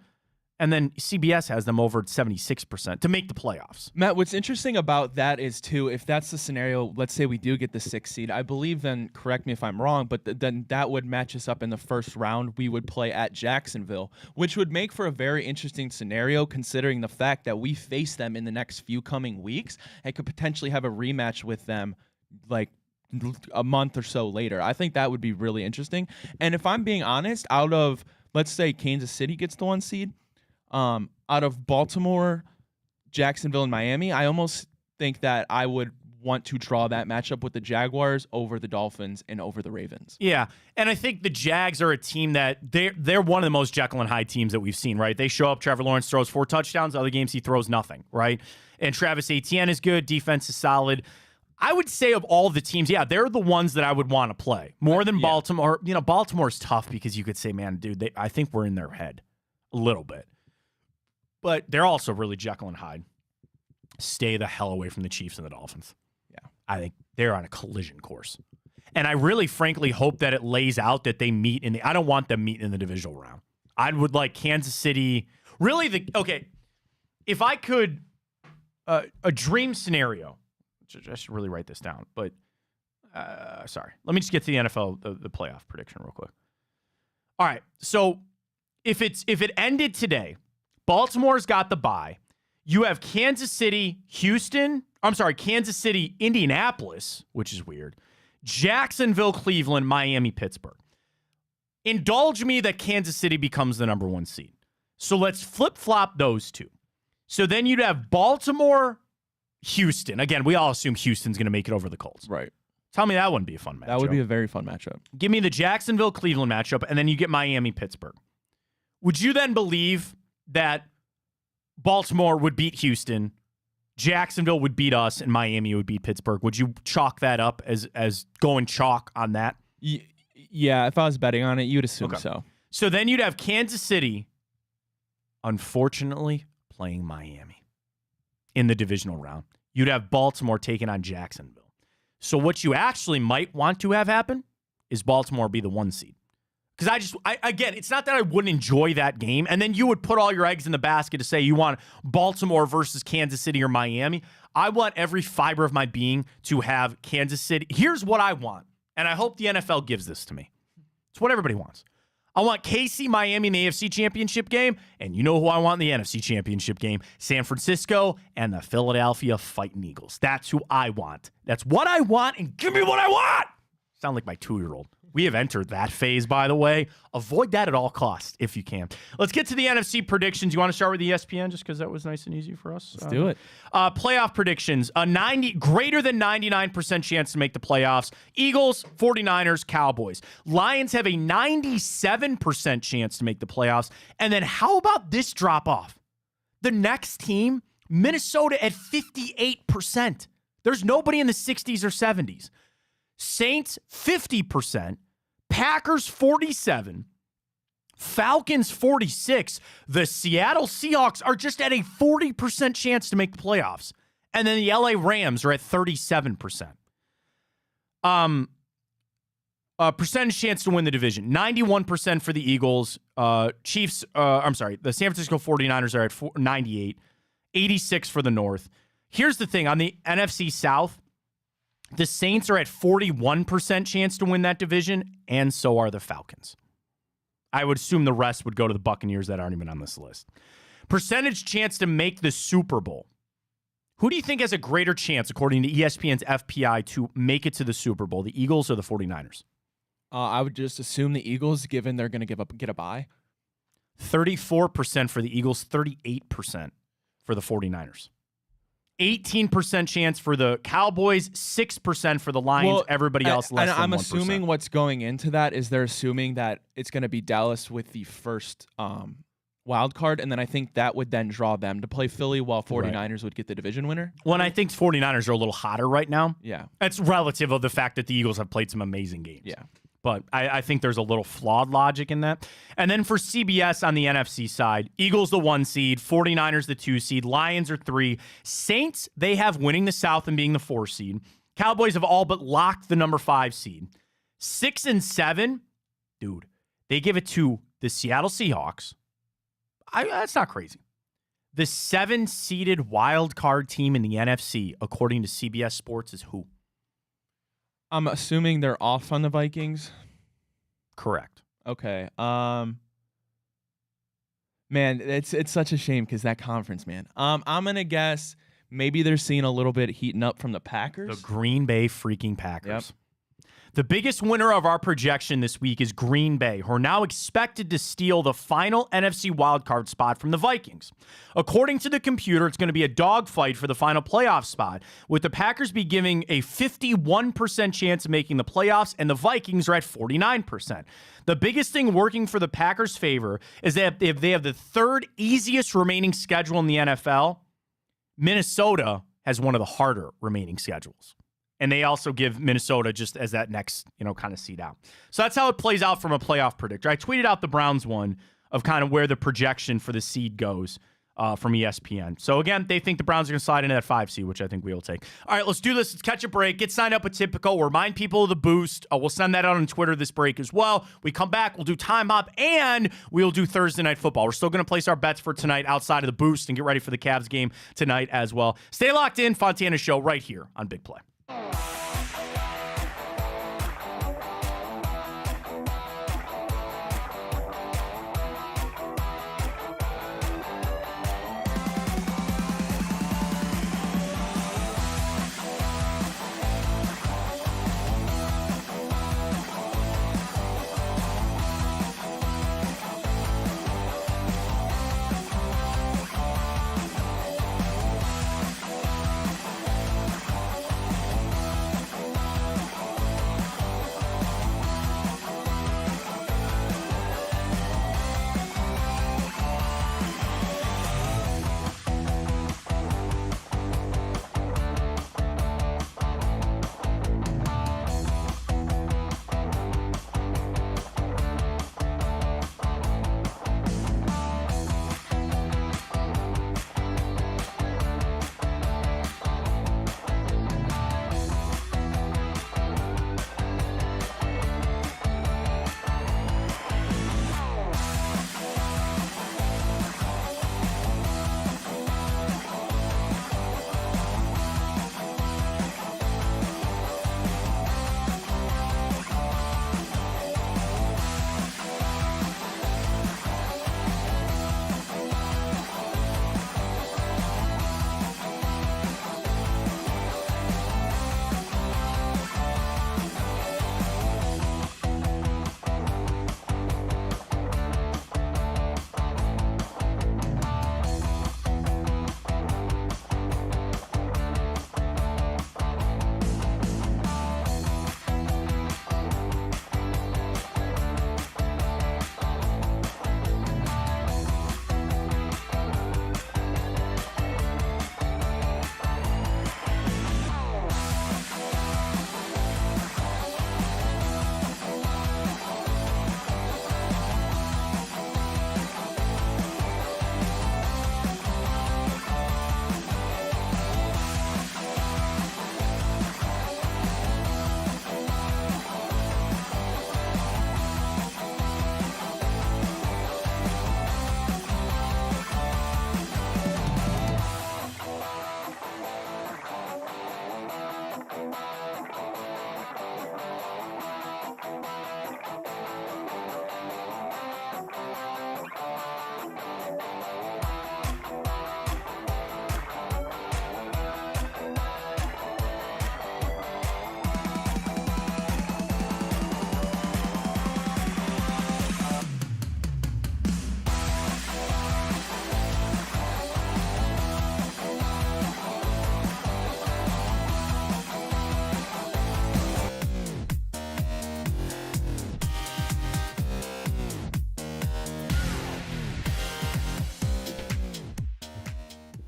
S1: And then CBS has them over at 76% to make the playoffs.
S2: Matt, what's interesting about that is, too, if that's the scenario, let's say we do get the 6th seed, I believe then, correct me if I'm wrong, but then that would match us up in the first round. We would play at Jacksonville, which would make for a very interesting scenario considering the fact that we face them in the next few coming weeks and could potentially have a rematch with them like a month or so later. I think that would be really interesting. And if I'm being honest, out of, let's say Kansas City gets the 1 seed, out of Baltimore, Jacksonville, and Miami, I almost think that I would want to draw that matchup with the Jaguars over the Dolphins and over the Ravens.
S1: Yeah, and I think the Jags are a team that they're one of the most Jekyll and Hyde teams that we've seen, right? They show up, Trevor Lawrence throws 4 touchdowns, other games he throws nothing, right? And Travis Etienne is good, defense is solid. I would say of all the teams, yeah, they're the ones that I would want to play more than Baltimore. You know, Baltimore's tough because you could say, man, dude, I think we're in their head a little bit. But they're also really Jekyll and Hyde. Stay the hell away from the Chiefs and the Dolphins.
S2: Yeah.
S1: I think they're on a collision course. And I really, frankly, hope that it lays out that they meet in the – I don't want them meeting in the divisional round. I would like Kansas City – really, if I could a dream scenario – I should really write this down. But, sorry. Let me just get to the NFL, the playoff prediction real quick. All right. So, if it ended today, Baltimore's got the bye. You have Kansas City, Indianapolis, which is weird. Jacksonville, Cleveland, Miami, Pittsburgh. Indulge me that Kansas City becomes the number 1 seed. So, let's flip-flop those two. So, then you'd have Baltimore, Houston. Again, we all assume Houston's going to make it over the Colts.
S2: Right.
S1: Tell me that wouldn't be a fun matchup.
S2: That would be a very fun matchup.
S1: Give me the Jacksonville-Cleveland matchup, and then you get Miami-Pittsburgh. Would you then believe that Baltimore would beat Houston, Jacksonville would beat us, and Miami would beat Pittsburgh? Would you chalk that up as going chalk on that?
S2: Yeah, if I was betting on it, you'd assume so.
S1: So then you'd have Kansas City, unfortunately, playing Miami in the divisional round. You'd have Baltimore taking on Jacksonville. So what you actually might want to have happen is Baltimore be the 1 seed. Because again, it's not that I wouldn't enjoy that game, and then you would put all your eggs in the basket to say you want Baltimore versus Kansas City or Miami. I want every fiber of my being to have Kansas City. Here's what I want, and I hope the NFL gives this to me. It's what everybody wants. I want KC, Miami in the AFC Championship game, and you know who I want in the NFC Championship game? San Francisco and the Philadelphia Fighting Eagles. That's who I want. That's what I want, and give me what I want! Sound like my 2-year-old. We have entered that phase, by the way. Avoid that at all costs, if you can. Let's get to the NFC predictions. You want to start with ESPN, just because that was nice and easy for us?
S2: Let's do it.
S1: Playoff predictions. Greater than 99% chance to make the playoffs. Eagles, 49ers, Cowboys. Lions have a 97% chance to make the playoffs. And then how about this drop-off? The next team, Minnesota at 58%. There's nobody in the 60s or 70s. Saints, 50%. Packers, 47%. Falcons, 46%. The Seattle Seahawks are just at a 40% chance to make the playoffs. And then the LA Rams are at 37%. Percentage chance to win the division. 91% for the Eagles. The San Francisco 49ers are at 98. 86 for the North. Here's the thing. On the NFC South, the Saints are at 41% chance to win that division, and so are the Falcons. I would assume the rest would go to the Buccaneers that aren't even on this list. Percentage chance to make the Super Bowl. Who do you think has a greater chance, according to ESPN's FPI, to make it to the Super Bowl, the Eagles or the 49ers?
S2: I would just assume the Eagles, given they're going to get a bye.
S1: 34% for the Eagles, 38% for the 49ers. 18% chance for the Cowboys, 6% for the Lions. Well, everybody else less than 1%.
S2: I'm assuming what's going into that is they're assuming that it's going to be Dallas with the first wild card, and then I think that would then draw them to play Philly while 49ers would get the division winner.
S1: Well, and I think 49ers are a little hotter right now.
S2: Yeah.
S1: It's relative of the fact that the Eagles have played some amazing games.
S2: Yeah.
S1: But I think there's a little flawed logic in that. And then for CBS on the NFC side, Eagles the 1 seed, 49ers the 2 seed, Lions are 3. Saints, they have winning the South and being the 4 seed. Cowboys have all but locked the number 5 seed. 6 and 7, dude, they give it to the Seattle Seahawks. That's not crazy. The 7-seeded wild card team in the NFC, according to CBS Sports, is who?
S2: I'm assuming they're off on the Vikings.
S1: Correct.
S2: Okay. Man, it's such a shame because that conference, man. I'm gonna guess maybe they're seeing a little bit heating up from the Packers.
S1: The Green Bay freaking Packers.
S2: Yep.
S1: The biggest winner of our projection this week is Green Bay, who are now expected to steal the final NFC wildcard spot from the Vikings. According to the computer, it's going to be a dogfight for the final playoff spot, with the Packers be giving a 51% chance of making the playoffs, and the Vikings are at 49%. The biggest thing working for the Packers' favor is that if they have the third easiest remaining schedule in the NFL, Minnesota has one of the harder remaining schedules. And they also give Minnesota just as that next, kind of seed out. So that's how it plays out from a playoff predictor. I tweeted out the Browns one of kind of where the projection for the seed goes from ESPN. So again, they think the Browns are going to slide into that 5 seed, which I think we will take. All right, let's do this. Let's catch a break. Get signed up with Tipico. Remind people of the boost. We'll send that out on Twitter this break as well. We come back, we'll do Time Hop, and we'll do Thursday Night Football. We're still going to place our bets for tonight outside of the boost and get ready for the Cavs game tonight as well. Stay locked in. Fontana Show right here on Big Play.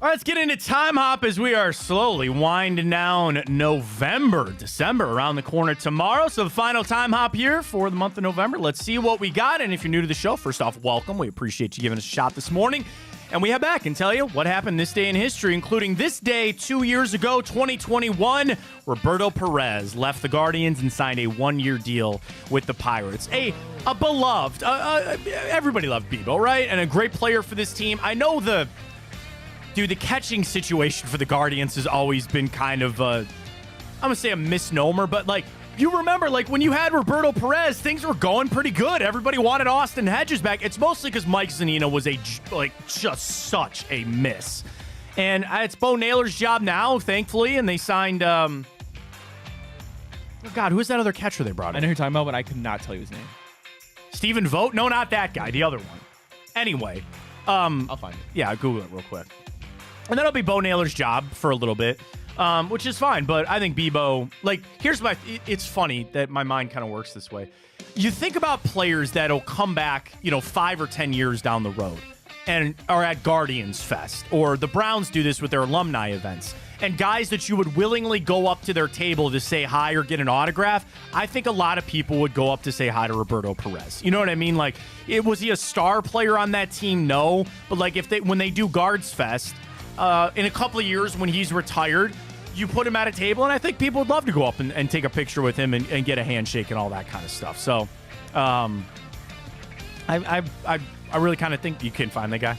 S1: All right, let's get into Time Hop as we are slowly winding down November, December around the corner tomorrow. So the final Time Hop here for the month of November. Let's see what we got. And if you're new to the show, first off, welcome. We appreciate you giving us a shot this morning. And we head back and tell you what happened this day in history, including this day 2 years ago, 2021. Roberto Perez left the Guardians and signed a one-year deal with the Pirates. A beloved, everybody loved Bebo, right? And a great player for this team. I know the catching situation for the Guardians has always been kind of, I'm going to say a misnomer, but you remember, when you had Roberto Perez, things were going pretty good. Everybody wanted Austin Hedges back. It's mostly because Mike Zunino was just such a miss. And it's Bo Naylor's job now, thankfully, and they signed, oh God, who's that other catcher they brought in?
S2: I know who you're talking about, but I could not tell you his name.
S1: Stephen Vogt? No, not that guy, the other one. Anyway.
S2: I'll find it.
S1: Yeah, Google it real quick. And that'll be Bo Naylor's job for a little bit, which is fine. But I think Bebo, it's funny that my mind kind of works this way. You think about players that'll come back, 5 or 10 years down the road and are at Guardians Fest, or the Browns do this with their alumni events. and guys that you would willingly go up to their table to say hi or get an autograph, I think a lot of people would go up to say hi to Roberto Perez. You know what I mean? Like, was he a star player on that team? No. But like when they do Guards Fest, in a couple of years when he's retired, you put him at a table, and I think people would love to go up and take a picture with him and get a handshake and all that kind of stuff. So, I really kind of think you can find the guy.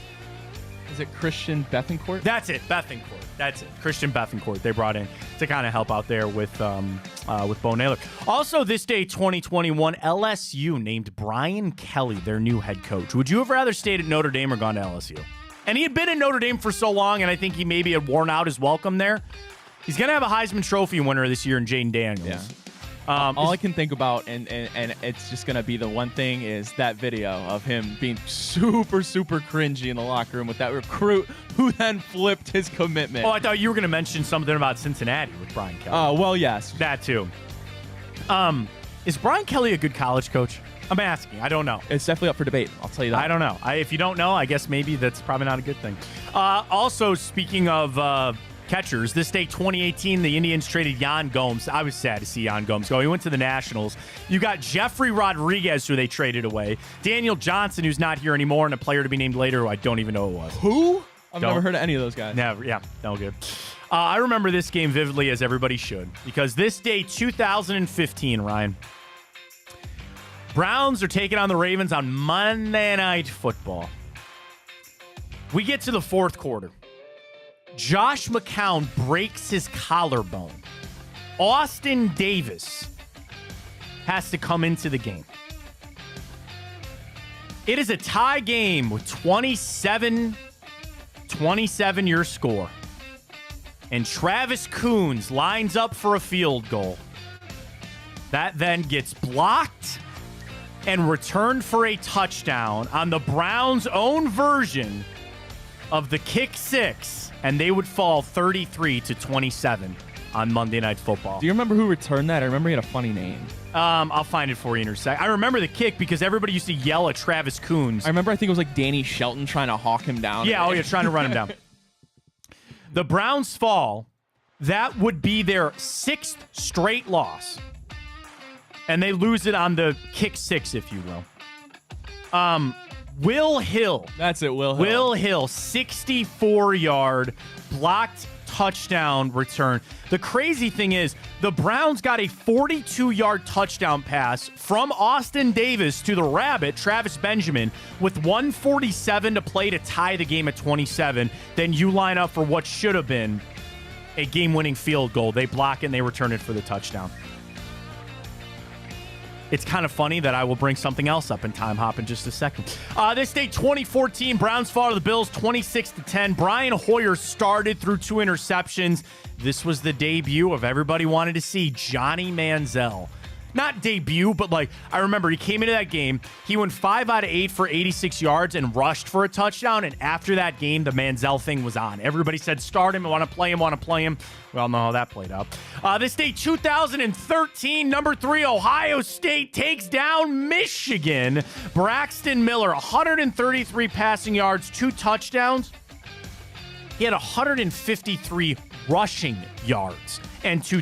S2: Is it Christian Bethencourt?
S1: That's it, Bethencourt. That's it, Christian Bethencourt. They brought in to kind of help out there with Bo Naylor. Also, this day, 2021, LSU named Brian Kelly their new head coach. Would you have rather stayed at Notre Dame or gone to LSU? And he had been in Notre Dame for so long, and I think he maybe had worn out his welcome there. He's going to have a Heisman Trophy winner this year in Jaden Daniels.
S2: Yeah. All I can think about, and it's just going to be the one thing, is that video of him being super, super cringy in the locker room with that recruit who then flipped his commitment.
S1: Oh, I thought you were going to mention something about Cincinnati with Brian Kelly.
S2: Oh, well, yes.
S1: That too. Is Brian Kelly a good college coach? I'm asking. I don't know.
S2: It's definitely up for debate. I'll tell you that.
S1: I don't know. If you don't know, I guess maybe that's probably not a good thing. Also, speaking of catchers, this day, 2018, the Indians traded Yan Gomes. I was sad to see Yan Gomes go. He went to the Nationals. You got Jeffrey Rodriguez, who they traded away. Daniel Johnson, who's not here anymore, and a player to be named later who I don't even know who it was.
S2: Who? I've never heard of any of those guys.
S1: Never. Yeah, no good. I remember this game vividly, as everybody should, because this day, 2015, Ryan, Browns are taking on the Ravens on Monday Night Football. We get to the fourth quarter. Josh McCown breaks his collarbone. Austin Davis has to come into the game. It is a tie game with 27 your score. And Travis Coons lines up for a field goal. That then gets blocked and returned for a touchdown on the Browns' own version of the kick six. And they would fall 33-27 on Monday Night Football.
S2: Do you remember who returned that? I remember he had a funny name.
S1: I'll find it for you in a sec. I remember the kick because everybody used to yell at Travis Coons.
S2: I remember, I think it was like Danny Shelton trying to hawk him down.
S1: Yeah, trying to run him down. The Browns fall. That would be their 6th straight loss. And they lose it on the kick six, if you will. Will Hill.
S2: That's it, Will Hill.
S1: Will Hill, 64-yard blocked touchdown return. The crazy thing is, the Browns got a 42-yard touchdown pass from Austin Davis to the Rabbit, Travis Benjamin, with 1:47 to play to tie the game at 27. Then you line up for what should have been a game-winning field goal. They block it and they return it for the touchdown. It's kind of funny that I will bring something else up in time hop in just a second. This day, 2014, Browns fall to the Bills 26-10. Brian Hoyer started through 2 interceptions. This was the debut of everybody wanted to see, Johnny Manziel. Not debut, but I remember he came into that game. He went 5 out of 8 for 86 yards and rushed for a touchdown. And after that game, the Manziel thing was on. Everybody said, start him, want to play him. We all know how that played out. This day, 2013, number 3, Ohio State takes down Michigan. Braxton Miller, 133 passing yards, 2 touchdowns. He had 153 rushing yards and 3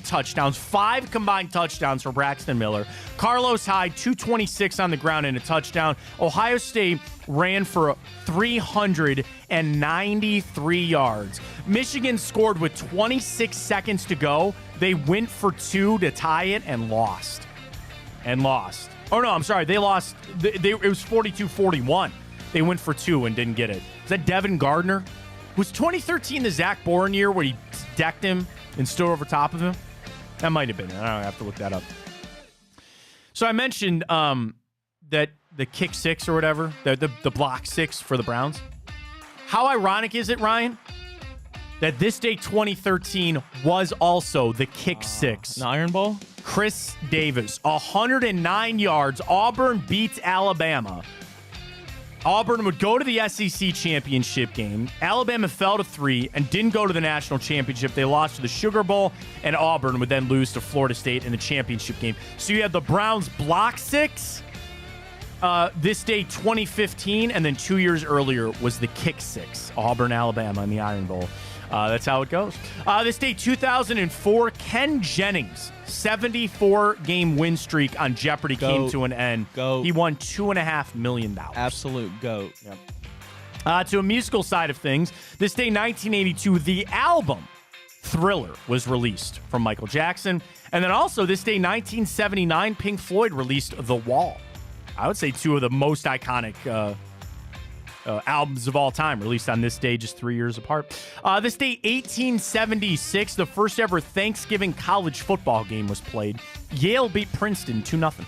S1: touchdowns, 5 combined touchdowns for Braxton Miller. Carlos Hyde, 226 on the ground and a touchdown. Ohio State ran for 393 yards. Michigan scored with 26 seconds to go. They went for 2 to tie it and lost. Oh, no, I'm sorry. They lost. It was 42-41. They went for 2 and didn't get it. Is that Devin Gardner? Was 2013 the Zach Bourne year where he decked him and stood over top of him? That might have been it. I don't know. I have to look that up. So I mentioned that the kick six or whatever, the block 6 for the Browns. How ironic is it, Ryan, that this day 2013 was also the kick 6?
S2: An Iron Bowl?
S1: Chris Davis, 109 yards. Auburn beats Alabama. Auburn would go to the SEC championship game. Alabama fell to 3 and didn't go to the national championship. They lost to the Sugar Bowl, and Auburn would then lose to Florida State in the championship game. So you had the Browns block 6 this day 2015, and then 2 years earlier was the kick 6, Auburn, Alabama in the Iron Bowl. That's how it goes. This day, 2004, Ken Jennings, 74-game win streak on Jeopardy came to an end. He won $2.5 million.
S2: Absolute GOAT.
S1: Yep. To a musical side of things, this day, 1982, the album Thriller was released from Michael Jackson. And then also this day, 1979, Pink Floyd released The Wall. I would say two of the most iconic albums of all time, released on this day, just 3 years apart. This day, 1876, the first ever Thanksgiving college football game was played. Yale beat Princeton 2-0.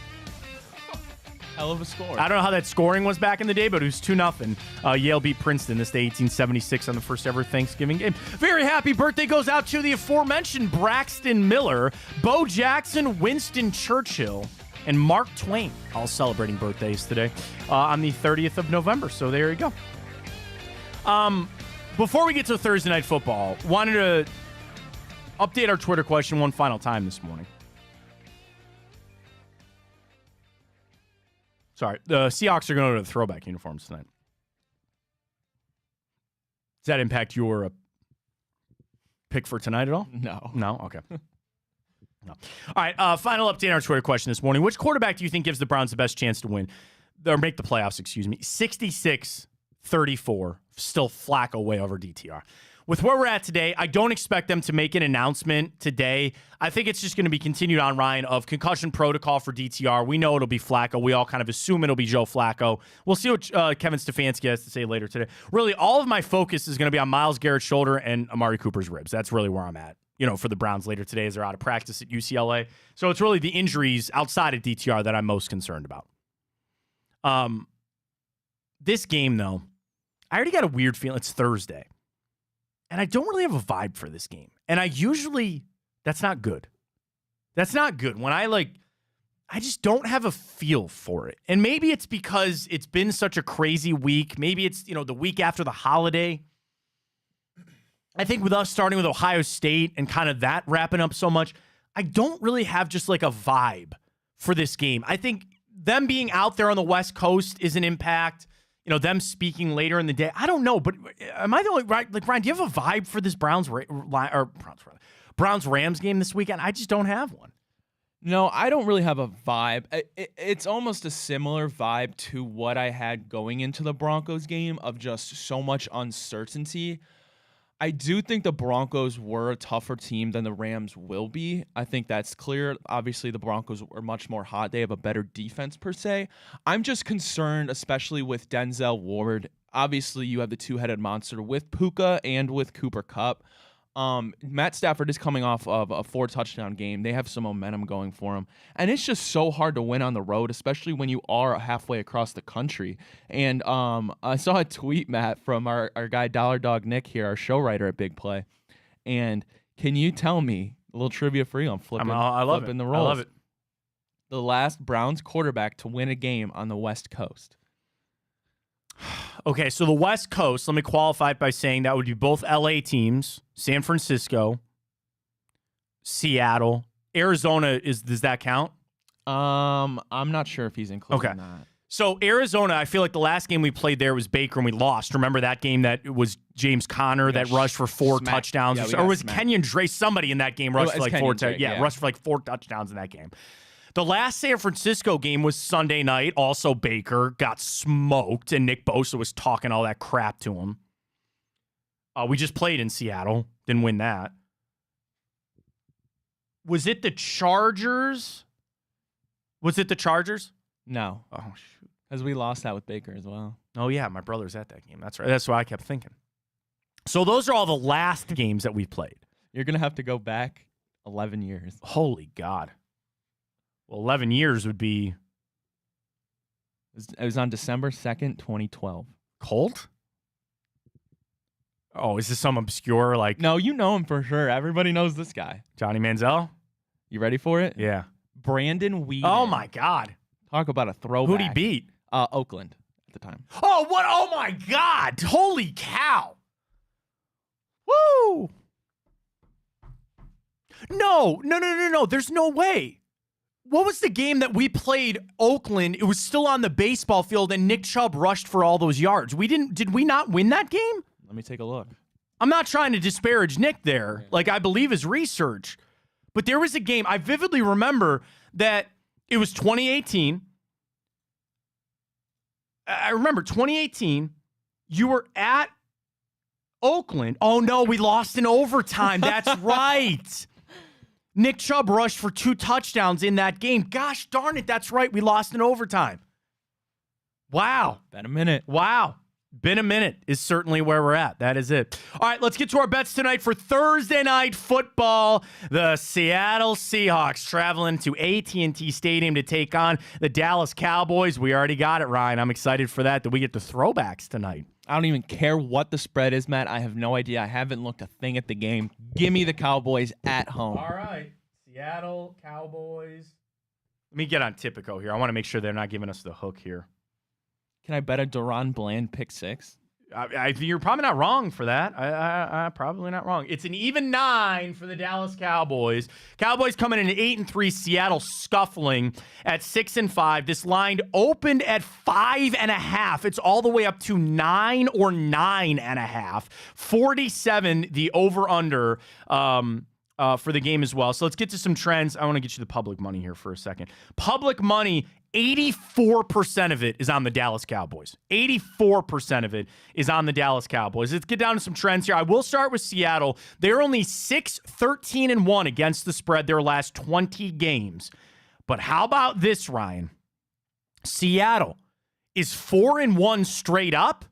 S2: Hell of a score.
S1: I don't know how that scoring was back in the day, but it was 2-0. Yale beat Princeton this day, 1876, on the first ever Thanksgiving game. Very happy birthday goes out to the aforementioned Braxton Miller, Bo Jackson, Winston Churchill, and Mark Twain, all celebrating birthdays today on the 30th of November. So there you go. Before we get to Thursday Night Football, wanted to update our Twitter question one final time this morning. Sorry, the Seahawks are going to go to the throwback uniforms tonight. Does that impact your pick for tonight at all?
S2: No.
S1: No? Okay. No. All right, final update on our Twitter question this morning. Which quarterback do you think gives the Browns the best chance to win? Or make the playoffs, 66-34. Still Flacco way over DTR. With where we're at today, I don't expect them to make an announcement today. I think it's just going to be continued on, Ryan, of concussion protocol for DTR. We know it'll be Flacco. We all kind of assume it'll be Joe Flacco. We'll see what Kevin Stefanski has to say later today. Really, all of my focus is going to be on Myles Garrett's shoulder and Amari Cooper's ribs. That's really where I'm at, for the Browns later today as they're out of practice at UCLA. So it's really the injuries outside of DTR that I'm most concerned about. This game, though, I already got a weird feeling. It's Thursday. And I don't really have a vibe for this game. And that's not good. That's not good. When I just don't have a feel for it. And maybe it's because it's been such a crazy week. Maybe it's, the week after the holiday. I think with us starting with Ohio State and kind of that wrapping up so much, I don't really have just a vibe for this game. I think them being out there on the West Coast is an impact. Them speaking later in the day. I don't know, but am I the only right? Ryan, do you have a vibe for this Browns-Rams game this weekend? I just don't have one.
S2: No, I don't really have a vibe. It's almost a similar vibe to what I had going into the Broncos game of just so much uncertainty. I do think the Broncos were a tougher team than the Rams will be. I think that's clear. Obviously, the Broncos are much more hot. They have a better defense, per se. I'm just concerned, especially with Denzel Ward. Obviously, you have the two-headed monster with Puka and with Cooper Kupp. Matt Stafford is coming off of a 4-touchdown game. They have some momentum going for him. And it's just so hard to win on the road, especially when you are halfway across the country. And I saw a tweet, Matt, from our guy Dollar Dog Nick here, our show writer at Big Play. And can you tell me, a little trivia for you, I'm flipping the roles.
S1: I love it.
S2: The last Browns quarterback to win a game on the West Coast.
S1: Okay, so the West Coast, let me qualify it by saying that would be both LA teams, San Francisco, Seattle, Arizona. Does that count?
S2: I'm not sure if he's including that.
S1: So Arizona, I feel like the last game we played there was Baker and we lost. Remember that game that was James Conner that rushed for 4 touchdowns? Or was Kenyon Drake? Somebody in that game rushed for like 4 touchdowns. Rushed for like 4 touchdowns in that game. The last San Francisco game was Sunday night. Also, Baker got smoked, and Nick Bosa was talking all that crap to him. We just played in Seattle. Didn't win that. Was it the Chargers?
S2: No.
S1: Oh, shoot.
S2: Because we lost that with Baker as well.
S1: Oh, yeah. My brother's at that game. That's right. That's what I kept thinking. So those are all the last games that we've played.
S2: You're going to have to go back 11 years.
S1: Holy God. Well, 11 years would be...
S2: It was on December 2nd, 2012.
S1: Colt? Oh, is this some obscure,
S2: No, you know him for sure. Everybody knows this guy.
S1: Johnny Manziel?
S2: You ready for it?
S1: Yeah.
S2: Brandon Weeden.
S1: Oh, my God.
S2: Talk about a throwback.
S1: Who'd he beat?
S2: Oakland at the time.
S1: Oh, what? Oh, my God. Holy cow. Woo. No. There's no way. What was the game that we played Oakland? It was still on the baseball field, and Nick Chubb rushed for all those yards. Did we not win that game?
S2: Let me take a look.
S1: I'm not trying to disparage Nick there. Like, I believe his research. But there was a game, I vividly remember that it was 2018. I remember 2018, you were at Oakland. Oh, no, we lost in overtime. That's right. Nick Chubb rushed for 2 touchdowns in that game. Gosh darn it, that's right. We lost in overtime. Wow.
S2: Been a minute.
S1: Wow. Been a minute is certainly where we're at. That is it. All right, let's get to our bets tonight for Thursday night football. The Seattle Seahawks traveling to AT&T Stadium to take on the Dallas Cowboys. We already got it, Ryan. I'm excited for that we get the throwbacks tonight.
S2: I don't even care what the spread is, Matt. I have no idea. I haven't looked a thing at the game. Give me the Cowboys at home.
S1: All right. Seattle Cowboys. Let me get on Typico here. I want to make sure they're not giving us the hook here.
S2: Can I bet a Duron Bland pick 6?
S1: You're probably not wrong for that. I'm probably not wrong. It's an even 9 for the Dallas Cowboys. Cowboys coming in at 8-3. Seattle scuffling at 6-5. This line opened at 5.5. It's all the way up to 9 or 9.5. 47 the over/under for the game as well. So let's get to some trends. I want to get you the public money here for a second. Public money. 84% of it is on the Dallas Cowboys. 84% of it is on the Dallas Cowboys. Let's get down to some trends here. I will start with Seattle. They're only 6-13-1 against the spread their last 20 games. But how about this, Ryan? Seattle is 4-1 straight up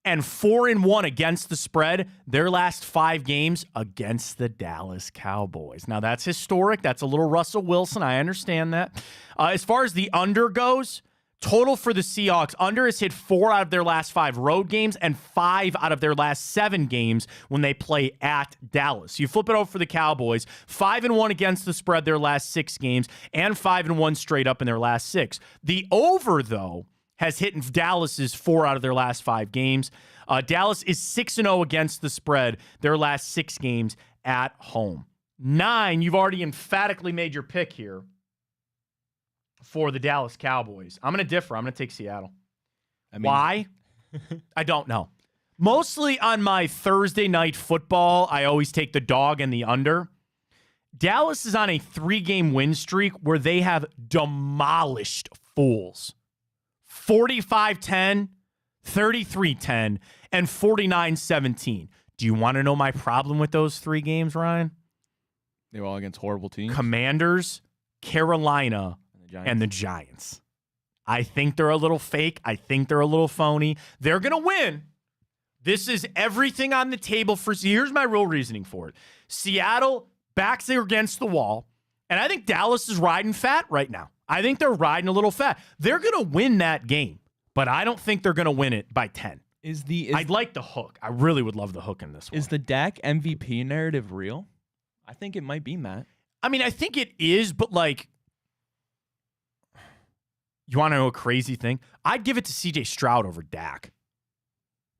S1: and 4-1 against the spread their last 5 games against the Dallas Cowboys. Now, that's historic. That's a little Russell Wilson. I understand that. As far as the under goes, total for the Seahawks, under has hit 4 out of their last 5 road games and 5 out of their last 7 games when they play at Dallas. You flip it over for the Cowboys, 5-1 against the spread their last 6 games and 5-1 straight up in their last 6. The over, though, has hit in Dallas's 4 out of their last 5 games. Dallas is 6-0 against the spread their last 6 games at home. 9, you've already emphatically made your pick here for the Dallas Cowboys. I'm going to differ. I'm going to take Seattle. Why? I don't know. Mostly on my Thursday night football, I always take the dog and the under. Dallas is on a 3-game win streak where they have demolished fools. 45-10, 33-10, and 49-17. Do you want to know my problem with those 3 games, Ryan?
S2: They were all against horrible teams.
S1: Commanders, Carolina, and the Giants. I think they're a little fake. I think they're a little phony. They're going to win. This is everything on the table for. Here's my real reasoning for it. Seattle backs there against the wall, and I think Dallas is riding fat right now. I think they're riding a little fat. They're going to win that game, but I don't think they're going to win it by 10. I'd like the hook. I really would love the hook in this one.
S2: Is the Dak MVP narrative real? I think it might be, Matt.
S1: I mean, I think it is, but like, you want to know a crazy thing? I'd give it to CJ Stroud over Dak.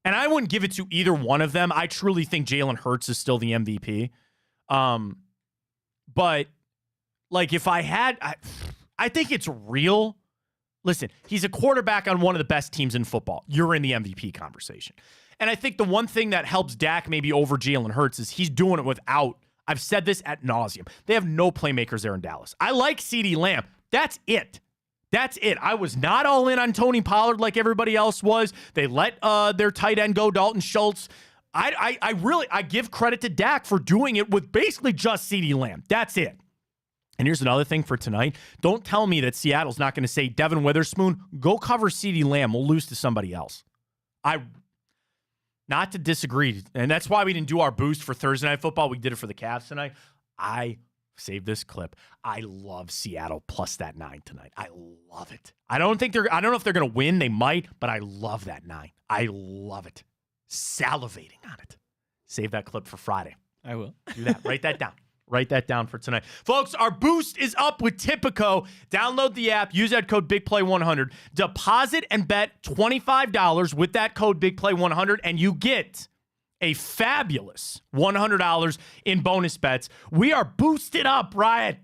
S1: And I wouldn't give it to either one of them. I truly think Jalen Hurts is still the MVP. But like, if I had... I think it's real. Listen, he's a quarterback on one of the best teams in football. You're in the MVP conversation. And I think the one thing that helps Dak maybe over Jalen Hurts is he's doing it without, I've said this ad nauseum, they have no playmakers there in Dallas. I like CeeDee Lamb. That's it. That's it. I was not all in on Tony Pollard like everybody else was. They let their tight end go, Dalton Schultz. I give credit to Dak for doing it with basically just CeeDee Lamb. That's it. And here's another thing for tonight. Don't tell me that Seattle's not going to say, Devin Witherspoon, go cover CeeDee Lamb. We'll lose to somebody else. Not to disagree. And that's why we didn't do our boost for Thursday Night Football. We did it for the Cavs tonight. I saved this clip. I love Seattle plus that 9 tonight. I love it. I don't know if they're going to win. They might, but I love that 9. I love it. Salivating on it. Save that clip for Friday.
S2: I will.
S1: Do that. Write that down. Write that down for tonight. Folks, our boost is up with Typico. Download the app. Use that code BigPlay100. Deposit and bet $25 with that code BigPlay100, and you get a fabulous $100 in bonus bets. We are boosted up, Ryan.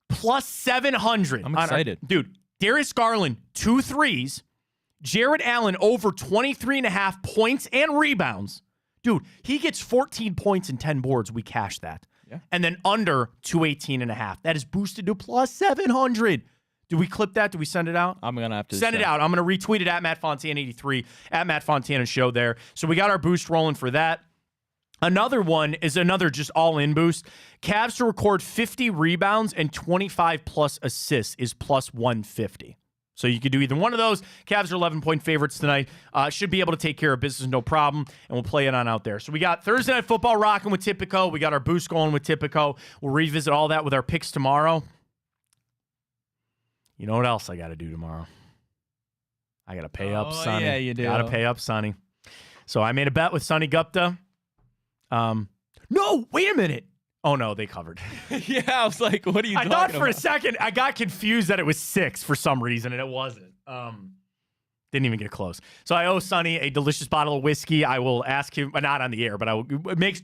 S1: Plus 700.
S2: I'm excited.
S1: Dude, Darius Garland, 2 threes. Jared Allen over 23.5 points and rebounds. Dude, he gets 14 points and 10 boards. We cash that.
S2: Yeah.
S1: And then under 218.5. That is boosted to plus 700. Do we clip that? Do we send it out?
S5: I'm going to have to
S1: send it out. I'm going to retweet it at Matt Fontana 83 at Matt Fontana Show there. So we got our boost rolling for that. Another one is another just all-in boost. Cavs to record 50 rebounds and 25 plus assists is plus 150. So you could do either one of those. Cavs are 11-point favorites tonight. Should be able to take care of business, no problem, and we'll play it on out there. So we got Thursday Night Football rocking with Tipico. We got our boost going with Tipico. We'll revisit all that with our picks tomorrow. You know what else I got to do tomorrow? I got to pay up Sonny.
S2: Yeah, you do.
S1: Got to pay up Sonny. So I made a bet with Sonny Gupta. No, wait a minute. Oh, no, they covered.
S2: Yeah, I was like, what are you
S1: I
S2: talking
S1: thought for
S2: about?
S1: a second, I got confused that it was 6 for some reason, and it wasn't. Didn't even get close. So I owe Sonny a delicious bottle of whiskey. I will ask him, not on the air, but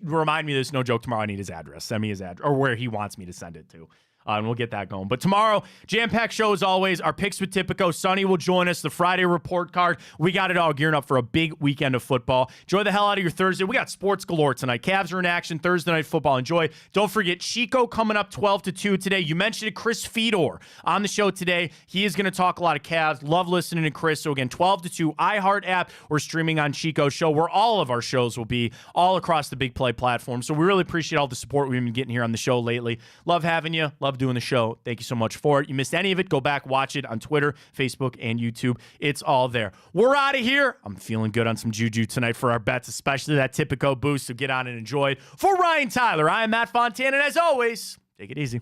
S1: remind me there's no joke tomorrow. I need his address. Send me his address, or where he wants me to send it to. And we'll get that going. But tomorrow, jam-packed show as always. Our picks with Tipico. Sonny will join us. The Friday report card. We got it all gearing up for a big weekend of football. Enjoy the hell out of your Thursday. We got sports galore tonight. Cavs are in action. Thursday Night Football. Enjoy. Don't forget, Chico coming up 12 to 2 today. You mentioned Chris Fedor on the show today. He is going to talk a lot of Cavs. Love listening to Chris. So again, 12 to 2, iHeart app. We're streaming on Chico's show, where all of our shows will be all across the Big Play platform. So we really appreciate all the support we've been getting here on the show lately. Love having you. Love doing the show. Thank you so much for it. You missed any of it, go back, watch it on Twitter, Facebook, and YouTube. It's all there. We're out of here. I'm feeling good on some juju tonight for our bets, especially that Tipico boost, so get on and enjoy it. For Ryan Tyler, I am Matt Fontana, and as always, take it easy.